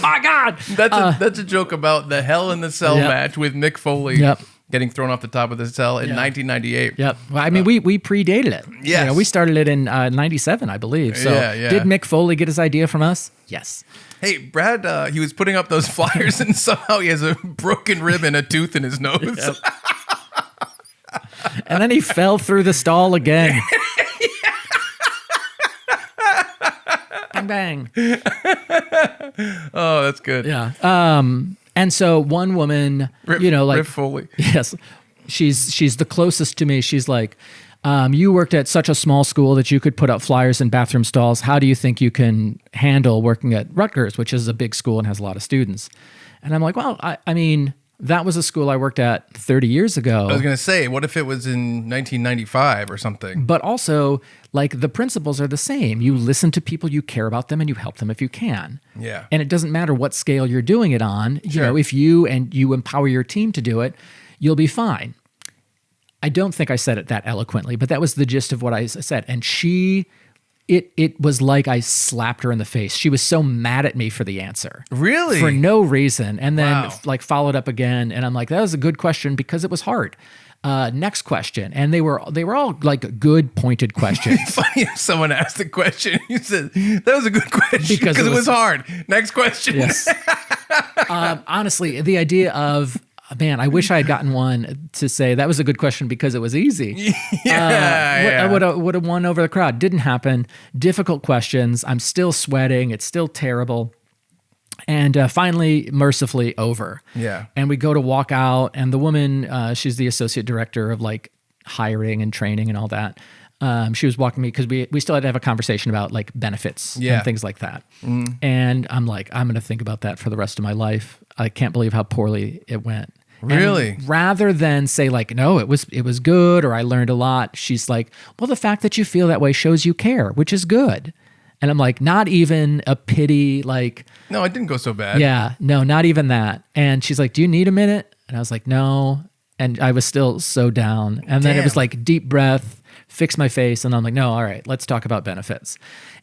My God! That's a joke about the Hell in the Cell match with Mick Foley getting thrown off the top of the cell in 1998. Yep. Well, I mean, we predated it. Yes. We started it in 97, I believe. So did Mick Foley get his idea from us? Yes. Hey, Brad, he was putting up those flyers and somehow he has a broken rib and a tooth in his nose. Yep. And then he fell through the stall again. Bang. Oh, that's good. Yeah. And so one woman, Riff Foley. Yes, she's the closest to me. She's like, you worked at such a small school that you could put up flyers in bathroom stalls. How do you think you can handle working at Rutgers, which is a big school and has a lot of students? And I'm like, well, I mean, that was a school I worked at 30 years ago. I was going to say, what if it was in 1995 or something? But also, like, the principles are the same. You listen to people, you care about them, and you help them if you can. Yeah. And it doesn't matter what scale you're doing it on. Sure. If you empower your team to do it, you'll be fine. I don't think I said it that eloquently, but that was the gist of what I said. And it was like I slapped her in the face. She was so mad at me for the answer. Really? For no reason. And then Wow. Followed up again. And I'm like, that was a good question because it was hard. Next question. And they were all like good pointed questions. It's funny if someone asked a question, you said, that was a good question because it was hard. Next question. Yes. Honestly, the idea of, man, I wish I had gotten one to say that was a good question because it was easy. I would have won over the crowd. Didn't happen. Difficult questions. I'm still sweating. It's still terrible. And finally, mercifully over. Yeah. And we go to walk out, and the woman, she's the associate director of like hiring and training and all that. She was walking me because we still had to have a conversation about like benefits and things like that. And I'm like, I'm going to think about that for the rest of my life. I can't believe how poorly it went. Really? And rather than say like, no, it was good or I learned a lot, she's like, well, the fact that you feel that way shows you care, which is good. And I'm like, not even a pity, like... No, it didn't go so bad. Yeah, no, not even that. And she's like, do you need a minute? And I was like, no. And I was still so down. And then it was like deep breath, fix my face. And I'm like, no, all right, let's talk about benefits.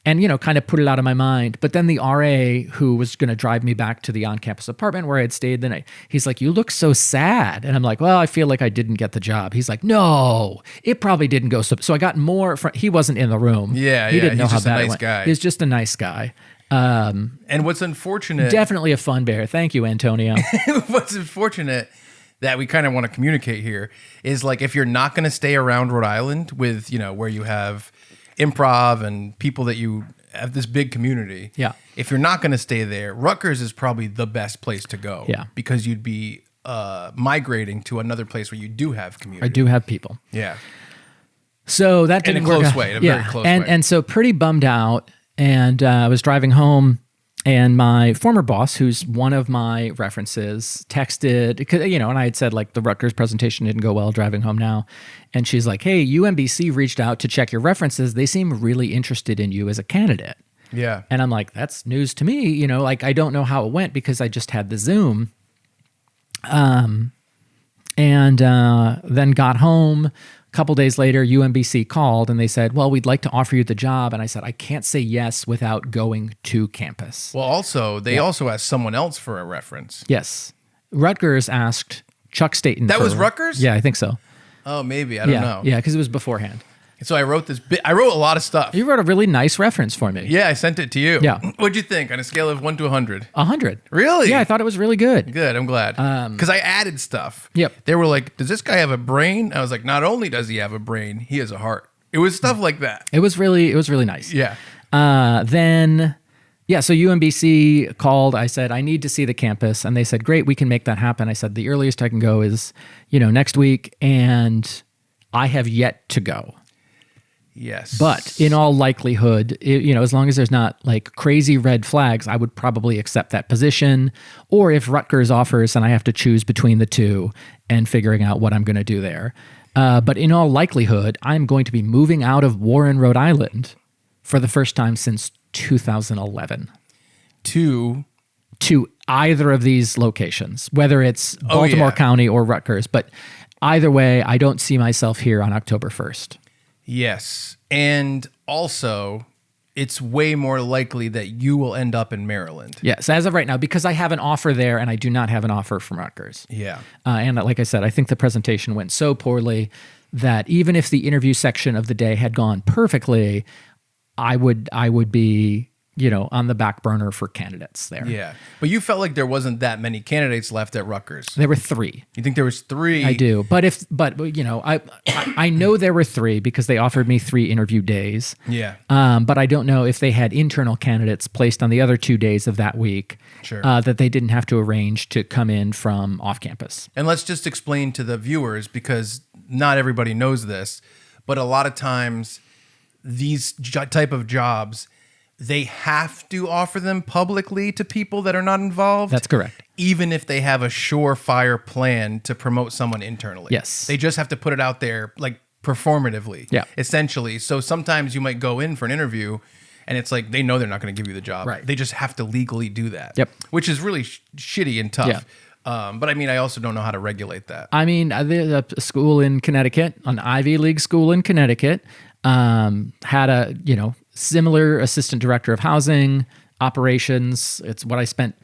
And, kind of put it out of my mind. But then the RA who was going to drive me back to the on-campus apartment where I had stayed the night, he's like, you look so sad. And I'm like, well, I feel like I didn't get the job. He's like, no, it probably didn't go so. So I got more from, he wasn't in the room. Yeah, he didn't know he's how just a bad nice it went. guy. He's just a nice guy. And what's unfortunate... Definitely a fun bear. Thank you, Antonio. What's unfortunate that we kind of want to communicate here is like if you're not going to stay around Rhode Island with, where you have improv and people that you have this big community. Yeah. If you're not going to stay there, Rutgers is probably the best place to go. Yeah. Because you'd be migrating to another place where you do have community. I do have people. Yeah. So that In didn't a work close out. way, in a very close way. And so pretty bummed out. And I was driving home, and my former boss, who's one of my references, texted, and I had said like the Rutgers presentation didn't go well driving home now. And she's like, hey, UMBC reached out to check your references. They seem really interested in you as a candidate. Yeah. And I'm like, that's news to me. Like I don't know how it went because I just had the Zoom. And then got home. A couple days later, UMBC called and they said, well, we'd like to offer you the job. And I said, I can't say yes without going to campus. Well, also, they also asked someone else for a reference. Yes. Rutgers asked Chuck Staten. That was Rutgers? Yeah, I think so. Oh, maybe. I don't know. Yeah, because it was beforehand. So I wrote this bit. I wrote a lot of stuff. You wrote a really nice reference for me. Yeah, I sent it to you. Yeah. What'd you think on a scale of 1 to 100? 100. Really? Yeah, I thought it was really good. Good, I'm glad. Because I added stuff. Yep. They were like, does this guy have a brain? I was like, not only does he have a brain, he has a heart. It was stuff like that. It was really nice. Yeah. So UMBC called. I said, I need to see the campus. And they said, great, we can make that happen. I said, the earliest I can go is, next week. And I have yet to go. Yes. But in all likelihood, as long as there's not like crazy red flags, I would probably accept that position. Or if Rutgers offers and I have to choose between the two and figuring out what I'm going to do there. But in all likelihood, I'm going to be moving out of Warren, Rhode Island for the first time since 2011. To either of these locations, whether it's Baltimore County or Rutgers. But either way, I don't see myself here on October 1st. Yes. And also, it's way more likely that you will end up in Maryland. Yes, as of right now, because I have an offer there and I do not have an offer from Rutgers. Yeah. And like I said, I think the presentation went so poorly that even if the interview section of the day had gone perfectly, I would be, on the back burner for candidates there. Yeah. But you felt like there wasn't that many candidates left at Rutgers. There were 3. You think there was 3? I do. But I know there were 3 because they offered me 3 interview days. Yeah. But I don't know if they had internal candidates placed on the other 2 days of that week. Sure. That they didn't have to arrange to come in from off campus. And let's just explain to the viewers, because not everybody knows this, but a lot of times these type of jobs, they have to offer them publicly to people that are not involved. That's correct. Even if they have a surefire plan to promote someone internally. Yes. They just have to put it out there like performatively. Yeah. Essentially. So sometimes you might go in for an interview and it's like they know they're not going to give you the job. Right. They just have to legally do that. Yep. Which is really shitty and tough. Yeah. But I mean, I also don't know how to regulate that. I mean, there's a school in Connecticut, an Ivy League school in Connecticut, had a, similar assistant director of housing operations. It's what I spent,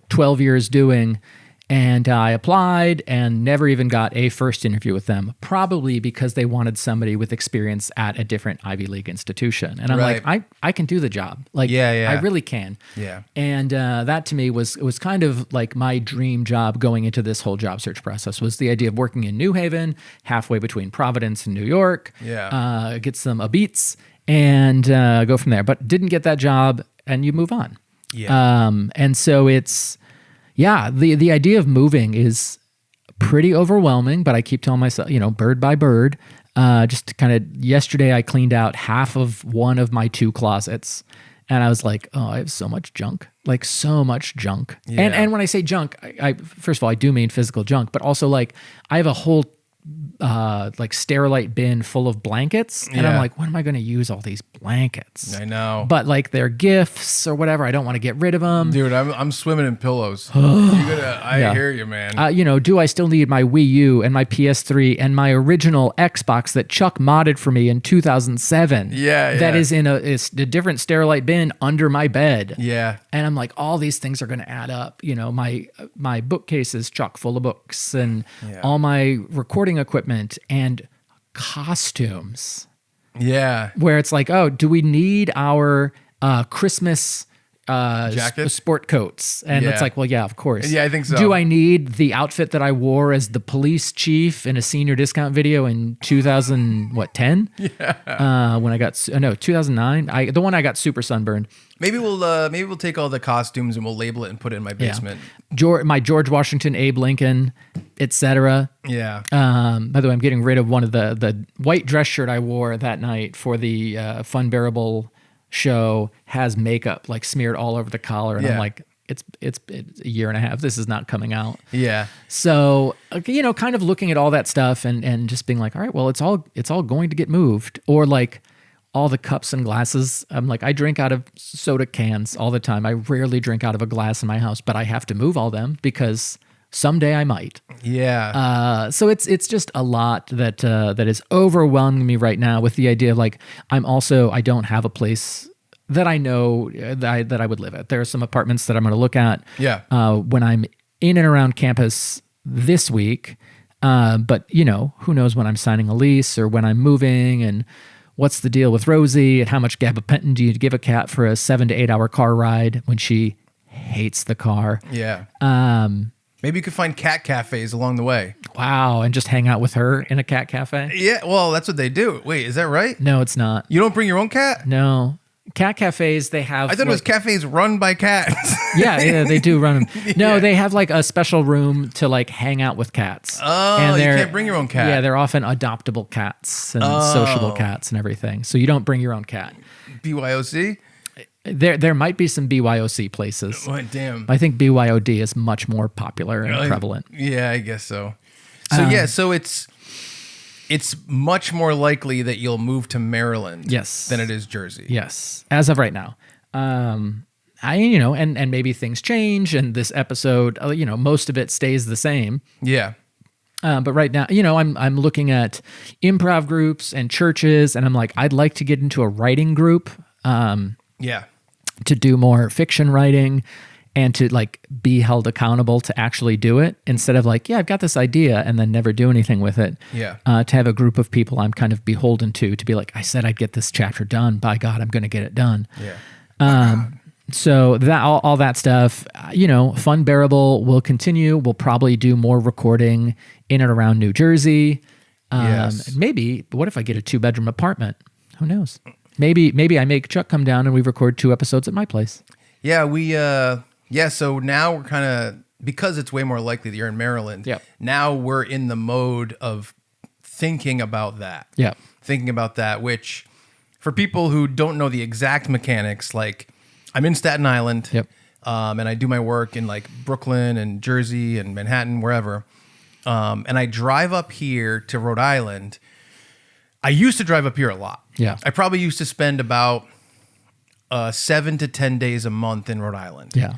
12 years doing. And I applied and never even got a first interview with them, probably because they wanted somebody with experience at a different Ivy League institution. And I'm like, I can do the job. Like, I really can. Yeah. And that to me was kind of like my dream job going into this whole job search process, was the idea of working in New Haven, halfway between Providence and New York. Yeah. Get some beats and go from there. But didn't get that job, and you move on. Yeah. And so it's... Yeah, the idea of moving is pretty overwhelming, but I keep telling myself, bird by bird. Just kind of yesterday, I cleaned out half of one of my 2 closets, and I was like, oh, I have so much junk, like so much junk. Yeah. And when I say junk, I first of all, I do mean physical junk, but also like I have a whole like Sterilite bin full of blankets, and I'm like, when am I going to use all these blankets? I know, but like they're gifts or whatever. I don't want to get rid of them, dude. I'm swimming in pillows. I hear you, man. Do I still need my Wii U and my PS3 and my original Xbox that Chuck modded for me in 2007? That is in it's a different Sterilite bin under my bed. Yeah, and I'm like, all these things are going to add up. My bookcase is chock full of books, and all my recording equipment and costumes. Yeah. Where it's like, oh, do we need our Christmas Jacket? sport coats. And Yeah. it's like, well, yeah, of course. Yeah, I think so. Do I need the outfit that I wore as the police chief in a senior discount video in 2010? Yeah. When I got 2009. The one I got super sunburned. Maybe we'll take all the costumes and we'll label it and put it in my basement. My George Washington, Abe Lincoln, etc. Yeah. By the way, I'm getting rid of one of the white dress shirt I wore that night for the Funbearable show has makeup like smeared all over the collar, and I'm like, it's a year and a half. This is not coming out. Yeah. So kind of looking at all that stuff and just being like, all right, well, it's all going to get moved, or like all the cups and glasses. I'm like, I drink out of soda cans all the time. I rarely drink out of a glass in my house, but I have to move all them because someday I might. Yeah. So it's just a lot that is overwhelming me right now with the idea of like, I don't have a place that I know that I would live at. There are some apartments that I'm going to look at when I'm in and around campus this week. But who knows when I'm signing a lease or when I'm moving, and what's the deal with Rosie and how much gabapentin do you give a cat for a 7 to 8 hour car ride when she hates the car? Yeah. Maybe you could find cat cafes along the way. Wow, and just hang out with her in a cat cafe? Yeah, well, that's what they do. Wait, is that right? No, it's not. You don't bring your own cat? No. Cat cafes, they have... I thought it was cafes run by cats. Yeah, they do run them. No, they have like a special room to like hang out with cats. Oh, and you can't bring your own cat. Yeah, they're often adoptable cats and sociable cats and everything. So you don't bring your own cat. BYOC? There might be some BYOC places. Oh, damn. I think BYOD is much more popular and prevalent. Yeah, I guess so. So it's much more likely that you'll move to Maryland than it is Jersey. Yes, as of right now. And maybe things change and this episode, most of it stays the same. Yeah. But right now, I'm looking at improv groups and churches, and I'm like, I'd like to get into a writing group. To do more fiction writing and to like be held accountable to actually do it instead of like, I've got this idea and then never do anything with it. Yeah. To have a group of people I'm kind of beholden to be like, I said I'd get this chapter done. By God, I'm going to get it done. Yeah. So that all that stuff, Funbearable will continue. We'll probably do more recording in and around New Jersey. Maybe, what if I get a 2-bedroom apartment? Who knows? Maybe I make Chuck come down and we record 2 episodes at my place. Yeah, so now we're kind of, because it's way more likely that you're in Maryland, now we're in the mode of thinking about that. Yeah. Thinking about that, which for people who don't know the exact mechanics, like I'm in Staten Island, and I do my work in like Brooklyn and Jersey and Manhattan, wherever. And I drive up here to Rhode Island. I used to drive up here a lot. Yeah. I probably used to spend about 7 to 10 days a month in Rhode Island. Yeah.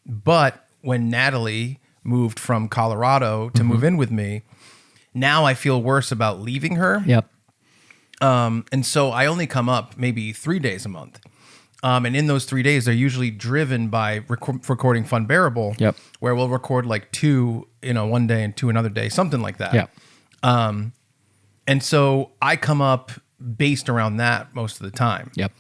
But when Natalie moved from Colorado to move in with me, now I feel worse about leaving her. Yep. And so I only come up maybe 3 days a month. And in those 3 days, they're usually driven by recording Funbearable, where we'll record like 2, one day and 2 another day, something like that. Yeah. And so I come up based around that most of the time. Yep.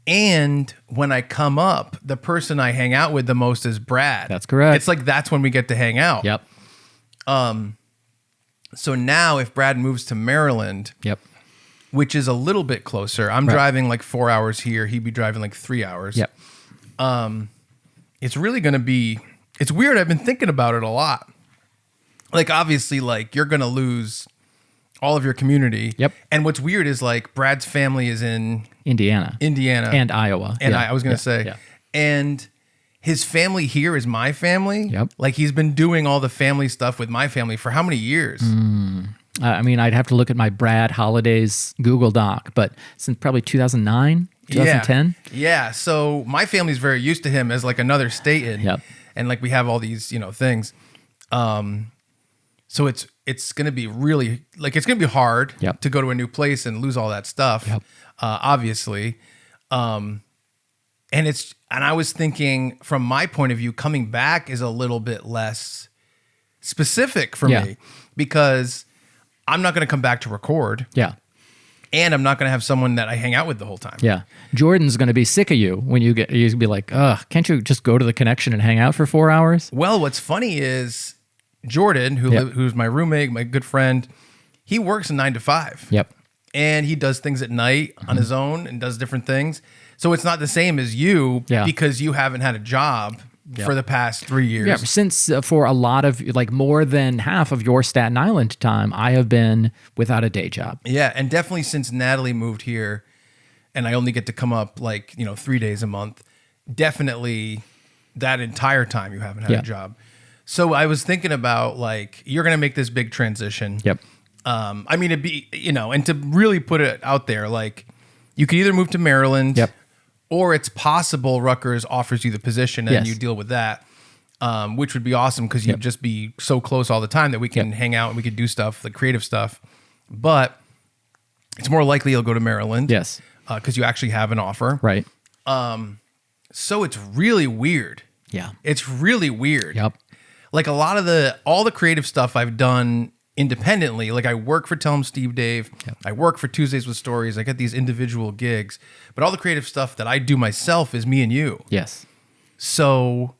And when I come up, the person I hang out with the most is Brad. That's correct. It's like that's when we get to hang out. Yep. So now if Brad moves to Maryland, which is a little bit closer, I'm driving like 4 hours here. He'd be driving like 3 hours. Yep. It's really going to be, it's weird. I've been thinking about it a lot. Like obviously like you're going to lose all of your community. Yep. And what's weird is like Brad's family is in Indiana and Iowa. And I was going to say, and his family here is my family. Yep. Like he's been doing all the family stuff with my family for how many years? I mean, I'd have to look at my Brad Holidays Google Doc, but since probably 2009, 2010. Yeah. So my family's very used to him as like another state in, and like we have all these, things. So it's going to be really like, it's going to be hard to go to a new place and lose all that stuff. Obviously. And I was thinking from my point of view, coming back is a little bit less specific for me because I'm not going to come back to record. Yeah. And I'm not going to have someone that I hang out with the whole time. Yeah. Jordan's going to be sick of you when you're going to be like, ugh, can't you just go to the Connection and hang out for 4 hours? Well, what's funny is Jordan, who's my roommate, my good friend, he works a 9 to 5. Yep. And he does things at night on his own and does different things. So it's not the same as you because you haven't had a job for the past 3 years. Yeah, since for a lot of, like more than half of your Staten Island time, I have been without a day job. Yeah, and definitely since Natalie moved here and I only get to come up 3 days a month, definitely that entire time you haven't had a job. So I was thinking about you're going to make this big transition. Yep. I mean, it'd be, and to really put it out there, you could either move to Maryland or it's possible Rutgers offers you the position and you deal with that, which would be awesome because you'd just be so close all the time that we can hang out and we could do stuff, like creative stuff. But it's more likely you'll go to Maryland. Yes. Because you actually have an offer. Right. So it's really weird. Yeah. It's really weird. Yep. Like all the creative stuff I've done independently, I work for Tell 'em Steve Dave. Yep. I work for Tuesdays with Stories. I get these individual gigs, but all the creative stuff that I do myself is me and you. Yes. So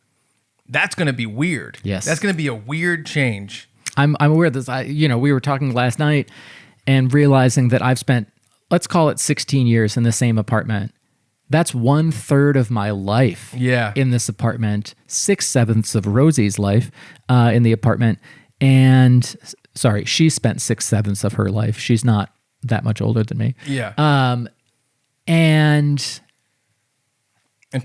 that's going to be weird. Yes. That's going to be a weird change. I'm aware of this. We were talking last night and realizing that I've spent, let's call it 16 years in the same apartment. That's 1/3 of my life in this apartment, 6/7 of Rosie's life in the apartment. And sorry, she spent 6/7 of her life. She's not that much older than me. Yeah. And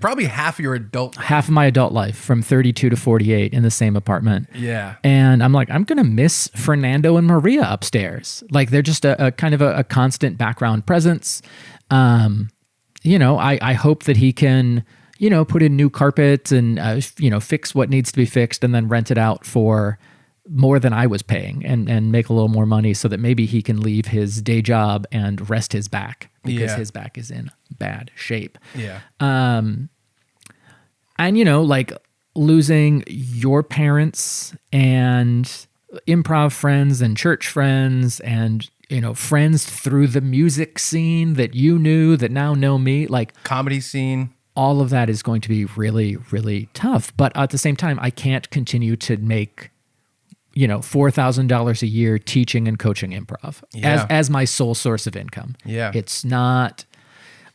probably half of my adult life from 32 to 48 in the same apartment. Yeah. And I'm like, I'm going to miss Fernando and Maria upstairs. They're just a kind of a constant background presence. I hope that he can, put in new carpet and, fix what needs to be fixed and then rent it out for more than I was paying and make a little more money so that maybe he can leave his day job and rest his back because his back is in bad shape. Yeah. And, losing your parents and improv friends and church friends and, friends through the music scene that you knew that now know me, comedy scene. All of that is going to be really, really tough. But at the same time, I can't continue to make $4,000 a year teaching and coaching improv as my sole source of income. Yeah. It's not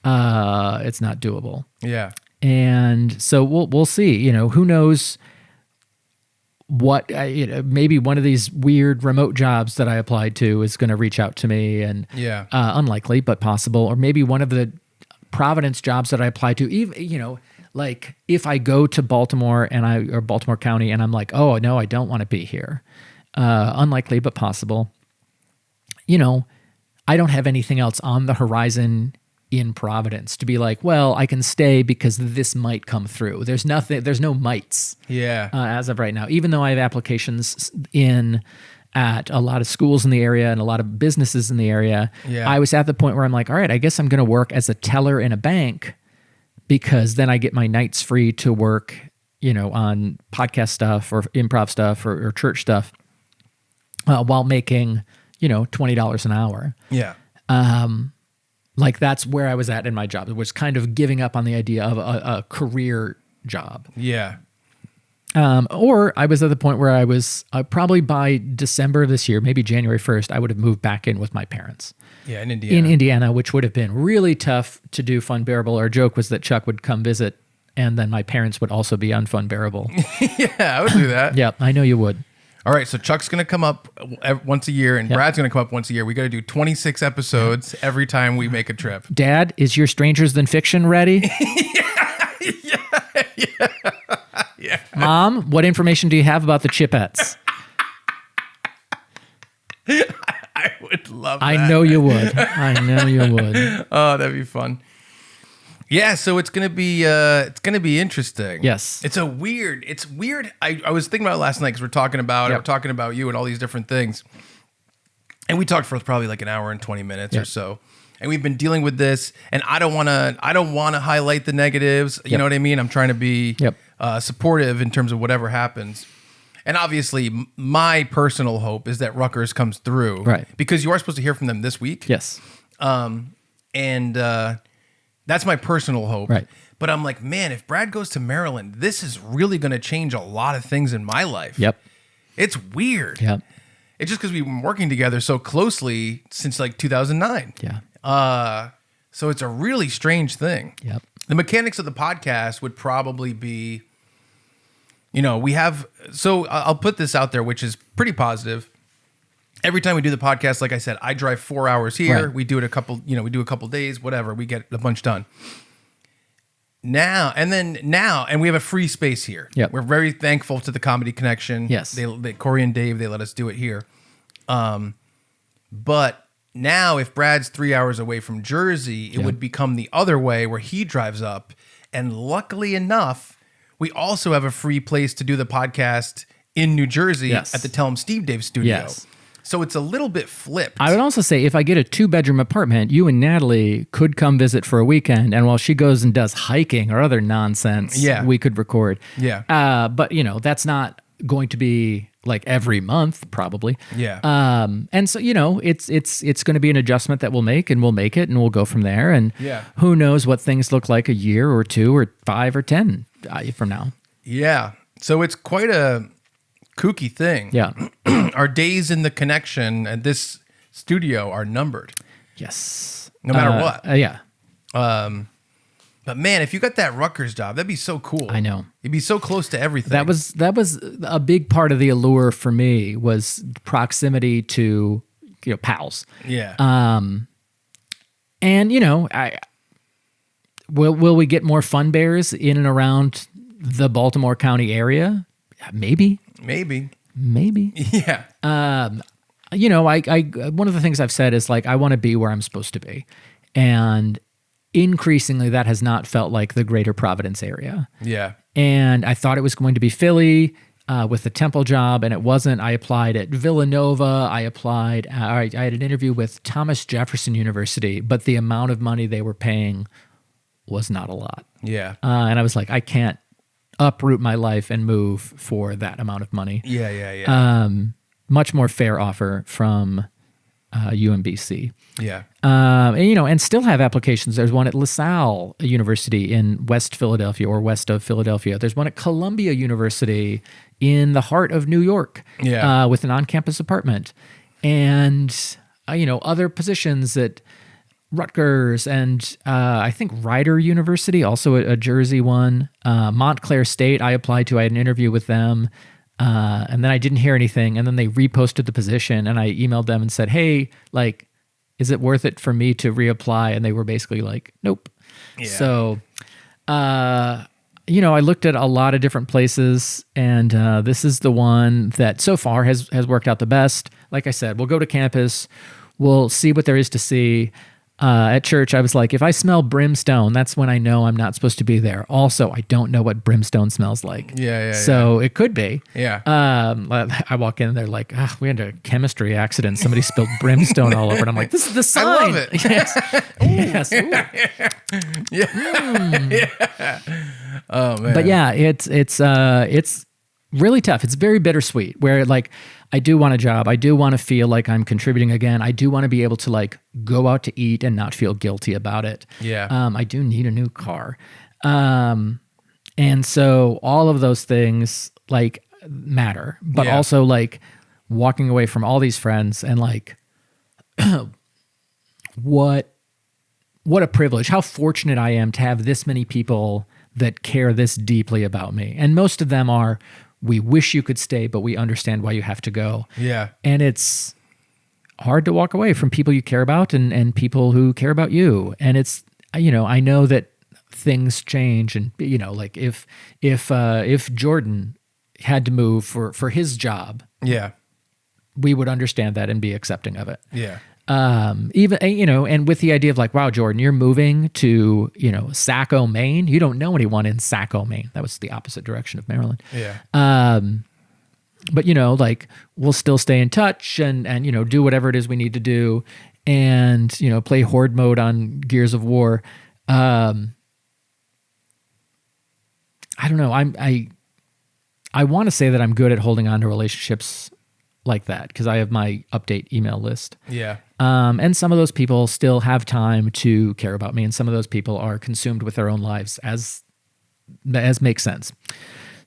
doable. Yeah. And so we'll see, who knows what, maybe one of these weird remote jobs that I applied to is going to reach out to me and unlikely, but possible. Or maybe one of the Providence jobs that I applied to, even, if I go to Baltimore or Baltimore County and I'm like, oh no, I don't want to be here. Unlikely, but possible. I don't have anything else on the horizon in Providence to be like, well, I can stay because this might come through. There's no mights. Yeah. As of right now, even though I have applications in at a lot of schools in the area and a lot of businesses in the area, I was at the point where I'm like, all right, I guess I'm going to work as a teller in a bank because then I get my nights free to work, on podcast stuff or improv stuff or church stuff while making, $20 an hour. Yeah. That's where I was at in my job. It was kind of giving up on the idea of a career job. Yeah. Or I was at the point where I was probably by December of this year, maybe January 1st, I would have moved back in with my parents. Yeah, in Indiana. In Indiana, which would have been really tough to do Funbearable. Our joke was that Chuck would come visit and then my parents would also be on Funbearable. Yeah, I would do that. Yeah, I know you would. All right, so Chuck's going to come up once a year and Brad's going to come up once a year. We got to do 26 episodes every time we make a trip. Dad, is your Strangers Than Fiction ready? Yeah. Mom, what information do you have about the Chipettes? I would love that. I know you would. I know you would. Oh, that'd be fun. Yeah, so it's gonna be interesting. Yes, it's weird. I was thinking about it last night because we're talking about you and all these different things, and we talked for probably like an hour and 20 minutes or so, and we've been dealing with this. And I don't want to highlight the negatives. You know what I mean? I'm trying to be supportive in terms of whatever happens. And obviously, my personal hope is that Rutgers comes through, right? Because you are supposed to hear from them this week. Yes. And that's my personal hope. Right. But I'm like, man, if Brad goes to Maryland, this is really going to change a lot of things in my life. Yep. It's weird. Yep. It's just because we've been working together so closely since like 2009. Yeah. So it's a really strange thing. Yep. The mechanics of the podcast would probably be, we have, so I'll put this out there, which is pretty positive. Every time we do the podcast, like I said, I drive 4 hours here. Right. We do it we do a couple days, whatever. We get a bunch done. Now, and we have a free space here. Yep. We're very thankful to the Comedy Connection. Yes. They Corey and Dave, they let us do it here. But now if Brad's 3 hours away from Jersey, it would become the other way where he drives up. And luckily enough, we also have a free place to do the podcast in New Jersey at the Tell 'em Steve Dave studio. Yes. So it's a little bit flipped. I would also say if I get a 2-bedroom apartment, you and Natalie could come visit for a weekend, and while she goes and does hiking or other nonsense, we could record. Yeah. But that's not going to be like every month, probably. Yeah. And so it's going to be an adjustment that we'll make, and we'll make it, and we'll go from there. And who knows what things look like a year or 2 or 5 or 10 from now. Yeah. So it's quite a kooky thing. Yeah. Our days in the connection at this studio are numbered. Yes. No matter what. Yeah. But man, if you got that Rutgers job, that'd be so cool. I know. You'd be so close to everything. That was a big part of the allure for me, was proximity to pals. Yeah. And will we get more fun bears in and around the Baltimore County area? Maybe. Yeah. I one of the things I've said is like, I want to be where I'm supposed to be. And increasingly that has not felt like the greater Providence area. Yeah. And I thought it was going to be Philly with the Temple job, and it wasn't. I applied at Villanova. I had an interview with Thomas Jefferson University, but the amount of money they were paying was not a lot. Yeah. And I was like, I can't uproot my life and move for that amount of money. Yeah. Much more fair offer from UMBC. Yeah. And still have applications. There's one at LaSalle University in West Philadelphia or west of Philadelphia. There's one at Columbia University in the heart of New York. Yeah. With an on-campus apartment. And, other positions at Rutgers and I think Rider University, also a Jersey one. Montclair State, I applied to. I had an interview with them. And then I didn't hear anything. And then they reposted the position, and I emailed them and said, hey, like, is it worth it for me to reapply? And they were basically like, nope. Yeah. So, I looked at a lot of different places, and this is the one that so far has worked out the best. Like I said, we'll go to campus. We'll see what there is to see. At church, I was like, if I smell brimstone, that's when I know I'm not supposed to be there. Also, I don't know what brimstone smells like. So it could be. Yeah. I walk in, they're like, we had a chemistry accident. Somebody spilled brimstone all over. And I'm like, this is the sign. I love it. Yes. Ooh. Yeah. Oh man. But yeah, it's really tough. It's very bittersweet, where like, I do want a job. I do want to feel like I'm contributing again. I do want to be able to like go out to eat and not feel guilty about it. Yeah. I do need a new car. And so all of those things like matter, but also like walking away from all these friends and like, what a privilege, how fortunate I am to have this many people that care this deeply about me. And most of them are, we wish you could stay, but we understand why you have to go. Yeah. And it's hard to walk away from people you care about and people who care about you. And it's, I know that things change, and, like if Jordan had to move for his job, we would understand that and be accepting of it. Yeah. Even, and with the idea of like, wow, Jordan, you're moving to, Saco, Maine. You don't know anyone in Saco, Maine. That was the opposite direction of Maryland. Yeah. But, like we'll still stay in touch and, do whatever it is we need to do and, play horde mode on Gears of War. I don't know. I want to say that I'm good at holding on to relationships like that because I have my update email list. Yeah. And some of those people still have time to care about me, and some of those people are consumed with their own lives, as makes sense.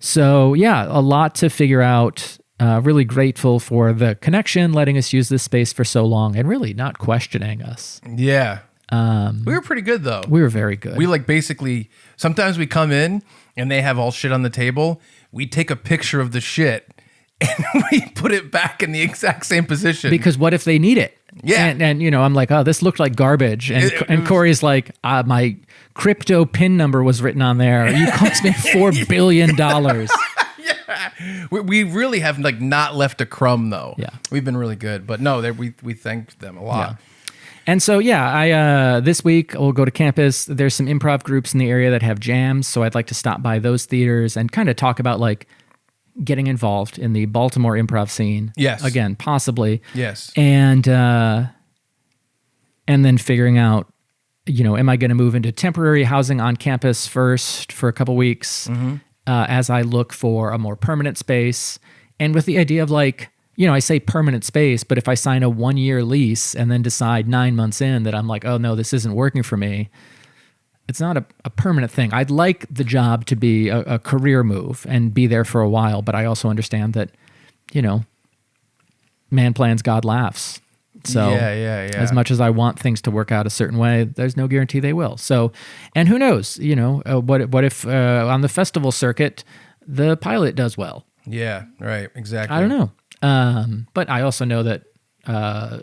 So yeah, a lot to figure out. Really grateful for the connection, letting us use this space for so long, and really not questioning us. Yeah. We were pretty good though. We were very good. We like basically sometimes we come in and they have all shit on the table. We take a picture of the shit and we put it back in the exact same position. Because what if they need it? Yeah. And you know, I'm like, oh, this looked like garbage. And Corey's like, my crypto PIN number was written on there. You cost me $4 billion. We really have like not left a crumb though. Yeah. We've been really good. But no, we thanked them a lot. Yeah. And so, yeah, I this week we'll go to campus. There's some improv groups in the area that have jams, so I'd like to stop by those theaters and kind of talk about like getting involved in the Baltimore improv scene. Yes. Again, possibly. Yes. And then figuring out, you know, am I going to move into temporary housing on campus first for a couple weeks as I look for a more permanent space, and with the idea of like, you know, I say permanent space, but if I sign a 1-year lease and then decide 9 months in that I'm like, oh no, this isn't working for me, it's not a permanent thing. I'd like the job to be a career move and be there for a while, but I also understand that, you know, man plans, God laughs. So yeah. as much as I want things to work out a certain way, there's no guarantee they will. So, and who knows, you know, what if on the festival circuit, the pilot does well? Yeah, right, exactly. I don't know. But I also know that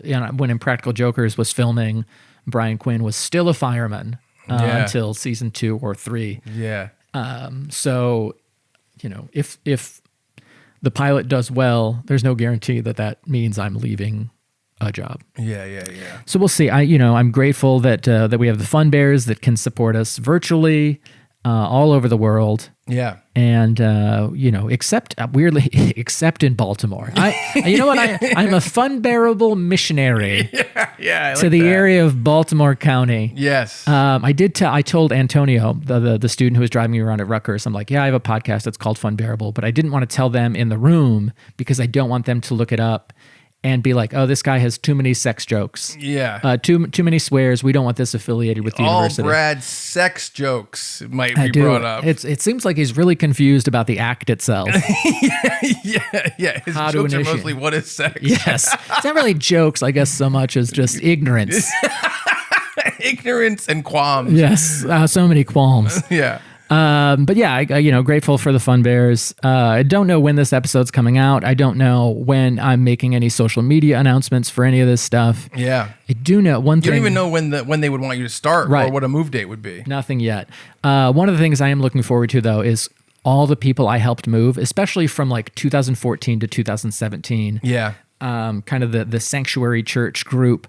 you know, when Impractical Jokers was filming, Brian Quinn was still a fireman until season 2 or 3. Yeah. So, you know, if the pilot does well, there's no guarantee that means I'm leaving a job. Yeah. So we'll see. I'm grateful that we have the Fun Bears that can support us virtually all over the world. Yeah. And, you know, except except in Baltimore. You know what? I'm a Funbearable missionary Yeah. to the area of Baltimore County. Yes. I told Antonio, the student who was driving me around at Rutgers, I'm like, yeah, I have a podcast that's called Funbearable, but I didn't want to tell them in the room because I don't want them to look it up and be like, oh, this guy has too many sex jokes. Yeah. Too many swears. We don't want this affiliated with the university. All Brad's sex jokes might be brought up. It seems like he's really confused about the act itself. Yeah. His How to jokes are initiate. mostly what is sex. Yes. It's not really jokes, I guess, so much as just ignorance. Ignorance and qualms. Yes. So many qualms. Yeah. But yeah, grateful for the Fun Bears. I don't know when this episode's coming out. I don't know when I'm making any social media announcements for any of this stuff. Yeah. I do know one thing. You don't even know when they would want you to start Right. or what a move date would be. Nothing yet. One of the things I am looking forward to, though, is all the people I helped move, especially from like 2014 to 2017. Yeah. Kind of the Sanctuary Church group,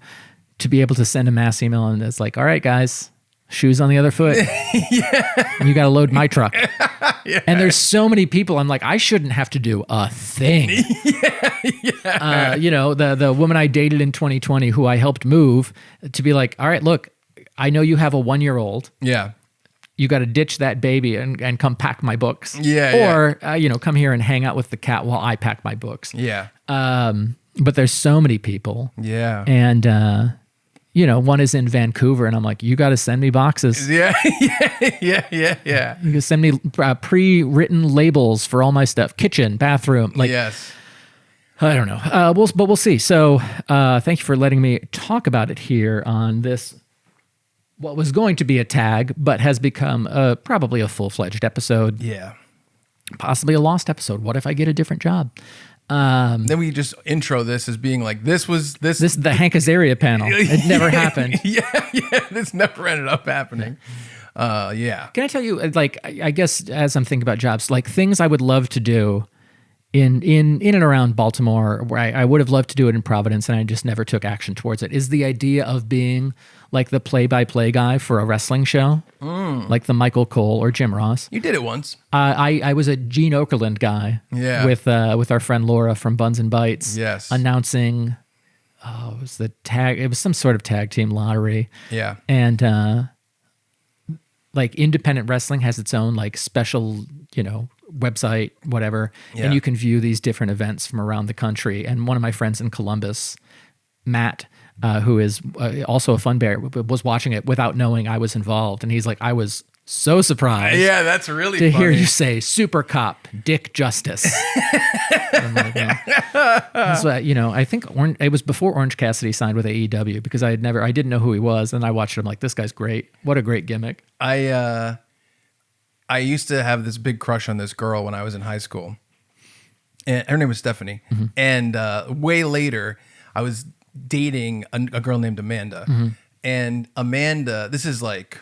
to be able to send a mass email and it's like, all right, guys, shoes on the other foot. You got to load my truck. And there's so many people. I'm like, I shouldn't have to do a thing. The woman I dated in 2020 who I helped move, to be like, all right, look, I know you have a 1-year-old. Yeah. You got to ditch that baby and come pack my books. Yeah. Or, come here and hang out with the cat while I pack my books. Yeah. But there's so many people. Yeah. And, one is in Vancouver, and I'm like, you got to send me boxes. Yeah. You can send me pre-written labels for all my stuff, kitchen, bathroom. Like, yes. I don't know. But we'll see. So thank you for letting me talk about it here on this, what was going to be a tag, but has become probably a full-fledged episode. Yeah. Possibly a lost episode. What if I get a different job? Then we just intro this as being like, this is the Hank Azaria panel. It never happened. Yeah. This never ended up happening. Yeah. Can I tell you, like, I guess as I'm thinking about jobs, like things I would love to do in and around Baltimore, where I would have loved to do it in Providence, and I just never took action towards it, is the idea of being like the play-by-play guy for a wrestling show, like the Michael Cole or Jim Ross. You did it once. I was a Gene Okerlund guy. Yeah. With our friend Laura from Buns and Bites. Yes. Announcing, it was the tag. It was some sort of tag team lottery. Yeah. And like independent wrestling has its own like special, website, whatever, Yeah. and you can view these different events from around the country. And one of my friends in Columbus, Matt, who is also a Fun Bear, was watching it without knowing I was involved, and he's like, I was so surprised. Yeah, that's really to funny. hear you say Super Cop Dick Justice. I'm like, that's what, I think it was before Orange Cassidy signed with AEW, because I didn't know who he was, and I watched him like, this guy's great. What a great gimmick. I used to have this big crush on this girl when I was in high school, and her name was Stephanie. Mm-hmm. And way later, I was dating a girl named Amanda, Mm-hmm. and Amanda. This is like,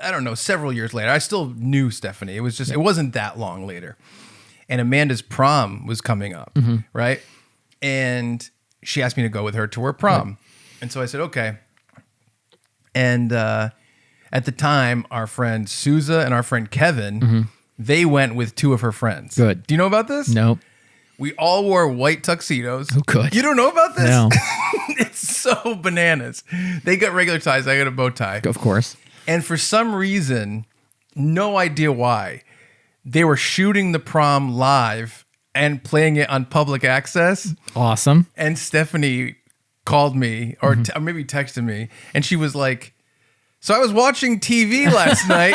I don't know, several years later. I still knew Stephanie. It was just, it wasn't that long later. And Amanda's prom was coming up, right? And she asked me to go with her to her prom. Right. And so I said, okay. And at the time, our friend Souza and our friend Kevin, they went with two of her friends. Good. Do you know about this? Nope. We all wore white tuxedos. Oh, good. You don't know about this? No. It's so bananas. They got regular ties. I got a bow tie. Of course. And for some reason, no idea why, they were shooting the prom live and playing it on public access. Awesome. And Stephanie called me or maybe texted me, and she was like, so I was watching TV last night,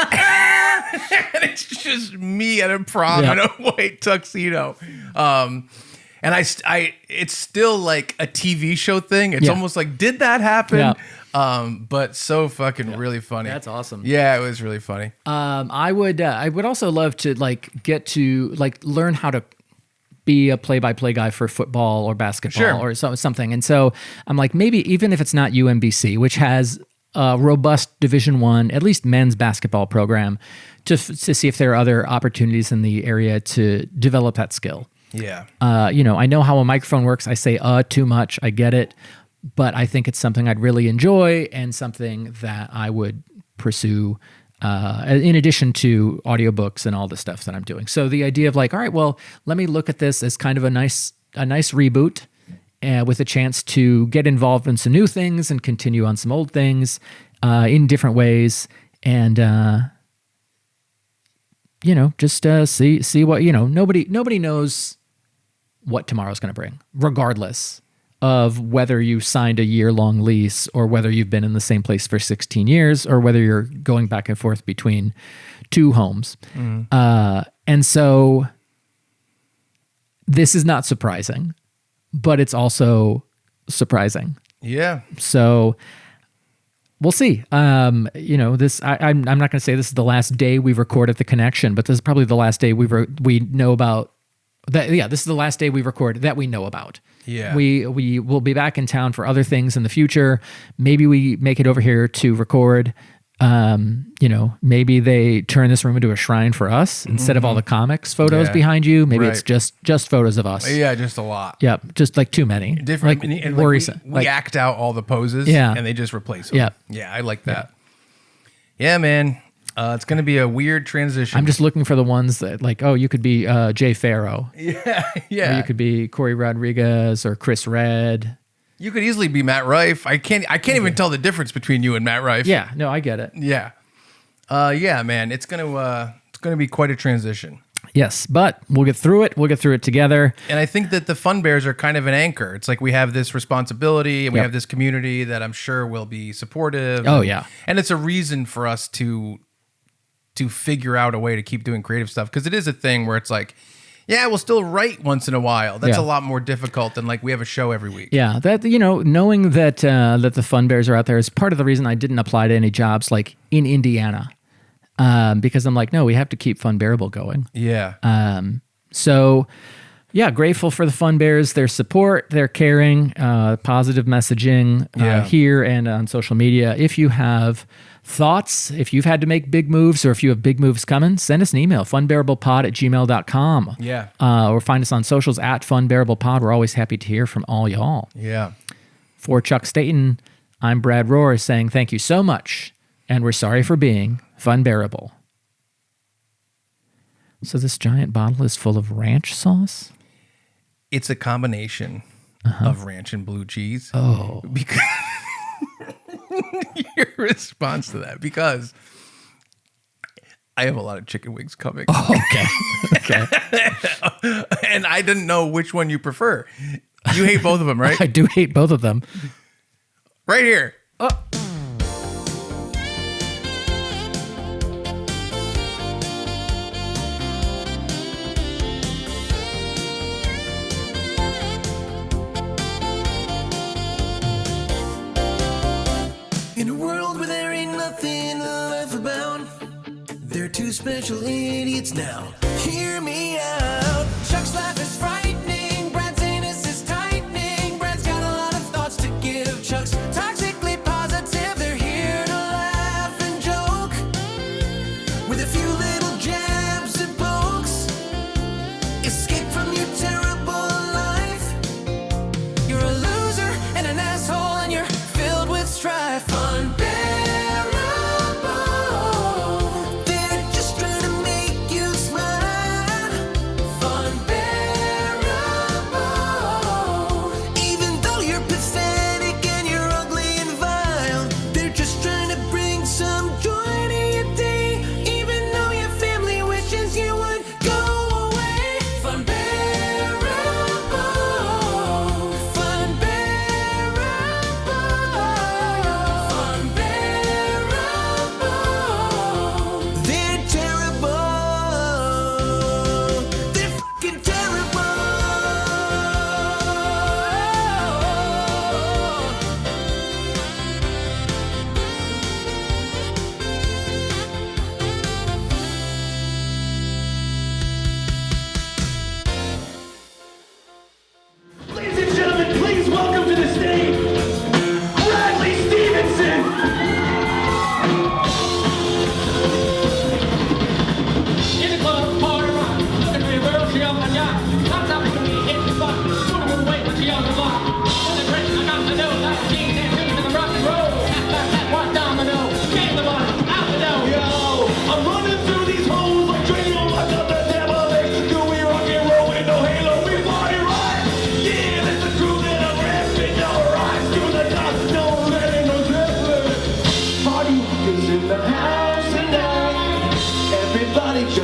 and it's just me at a prom in a white tuxedo. And it's still like a TV show thing. It's almost like, did that happen? Yeah. But so fucking really funny. That's awesome. Yeah, it was really funny. I would also love to get to learn how to be a play-by-play guy for football or basketball or something. And so I'm like, maybe even if it's not UMBC, which has a robust Division I, at least men's basketball program, to see if there are other opportunities in the area to develop that skill. Yeah. I know how a microphone works. I say too much. I get it. But I think it's something I'd really enjoy and something that I would pursue in addition to audiobooks and all the stuff that I'm doing. So the idea of all right, well, let me look at this as kind of a nice reboot with a chance to get involved in some new things and continue on some old things in different ways. And, just see what, nobody knows what tomorrow's going to bring, regardless of whether you signed a year-long lease or whether you've been in the same place for 16 years or whether you're going back and forth between two homes. And so this is not surprising, but it's also surprising. Yeah. So we'll see. I'm not going to say this is the last day we record at The Connection, but this is probably the last day we know about that. Yeah, this is the last day we record that we know about. Yeah. We will be back in town for other things in the future. Maybe we make it over here to record. Maybe they turn this room into a shrine for us instead of all the comics photos behind you. Maybe it's just photos of us. Yeah, just a lot. Yep, just like too many. Different, and worrisome. We act out all the poses, and they just replace them. Yeah, yeah, I like that. Yeah, man. It's going to be a weird transition. I'm just looking for the ones that you could be Jay Farrow. Yeah. Or you could be Corey Rodriguez or Chris Red. You could easily be Matt Rife. I can't even tell the difference between you and Matt Rife. Yeah, no, I get it. Yeah. Yeah, man. It's gonna be quite a transition. Yes, but we'll get through it. We'll get through it together. And I think that the Fun Bears are kind of an anchor. It's like we have this responsibility and we have this community that I'm sure will be supportive. Oh, and it's a reason for us to figure out a way to keep doing creative stuff, because it is a thing where it's like, yeah, we'll still write once in a while. That's a lot more difficult than we have a show every week. Yeah, that knowing that that the Fun Bears are out there is part of the reason I didn't apply to any jobs in Indiana, because I'm like, no, we have to keep Funbearable going. Yeah. So yeah, grateful for the Fun Bears, their support, their caring, positive messaging here and on social media. If you have thoughts, if you've had to make big moves or if you have big moves coming, send us an email, funbearablepod@gmail.com. Yeah. Or find us on socials @funbearablepod. We're always happy to hear from all y'all. Yeah. For Chuck Staten, I'm Brad Rohr saying thank you so much, and we're sorry for being Funbearable. So this giant bottle is full of ranch sauce? It's a combination of ranch and blue cheese. Oh. Because your response to that, because I have a lot of chicken wings coming. Oh, okay. Okay. And I didn't know which one you prefer. You hate both of them, right? I do hate both of them. Right here. Oh. In a world where there ain't nothing left about, they're two special idiots now. Hear me out. Chuck's laugh is frightening. Brad's anus is tightening. Brad's got a lot of thoughts to give. Chuck's toxically positive. They're here to laugh and joke with a few little jabs and pokes. Escape from your terrible life. You're a loser and an asshole and you're filled with strife. Unbearable. They're just trying to make you smile. Funbearable. Even though you're pathetic and you're ugly and vile, they're just trying to bring some joy to your day. Even though your family wishes you would go away. Funbearable. Funbearable. They're terrible. They're fucking terrible. Ladies and gentlemen, please welcome to the stage, Bradley Stevenson. In the club, party rock. Looking for your girl, she on my yacht. Top top to me, hit the spot. Wanna move away, but she on the block. On the drink, I got the dough. Like jeans and shoes in the rock and roll. Hat, walk down the dough. Game the bottom, out the dough. Yo, I'm running through these holes like Drano. I got the devil. Do we rock and roll with no halo? We party rock. Yeah, that's the crew that I'm rapping. No rise to the top, no letting no dribbling. Party rockers in the house tonight. Everybody just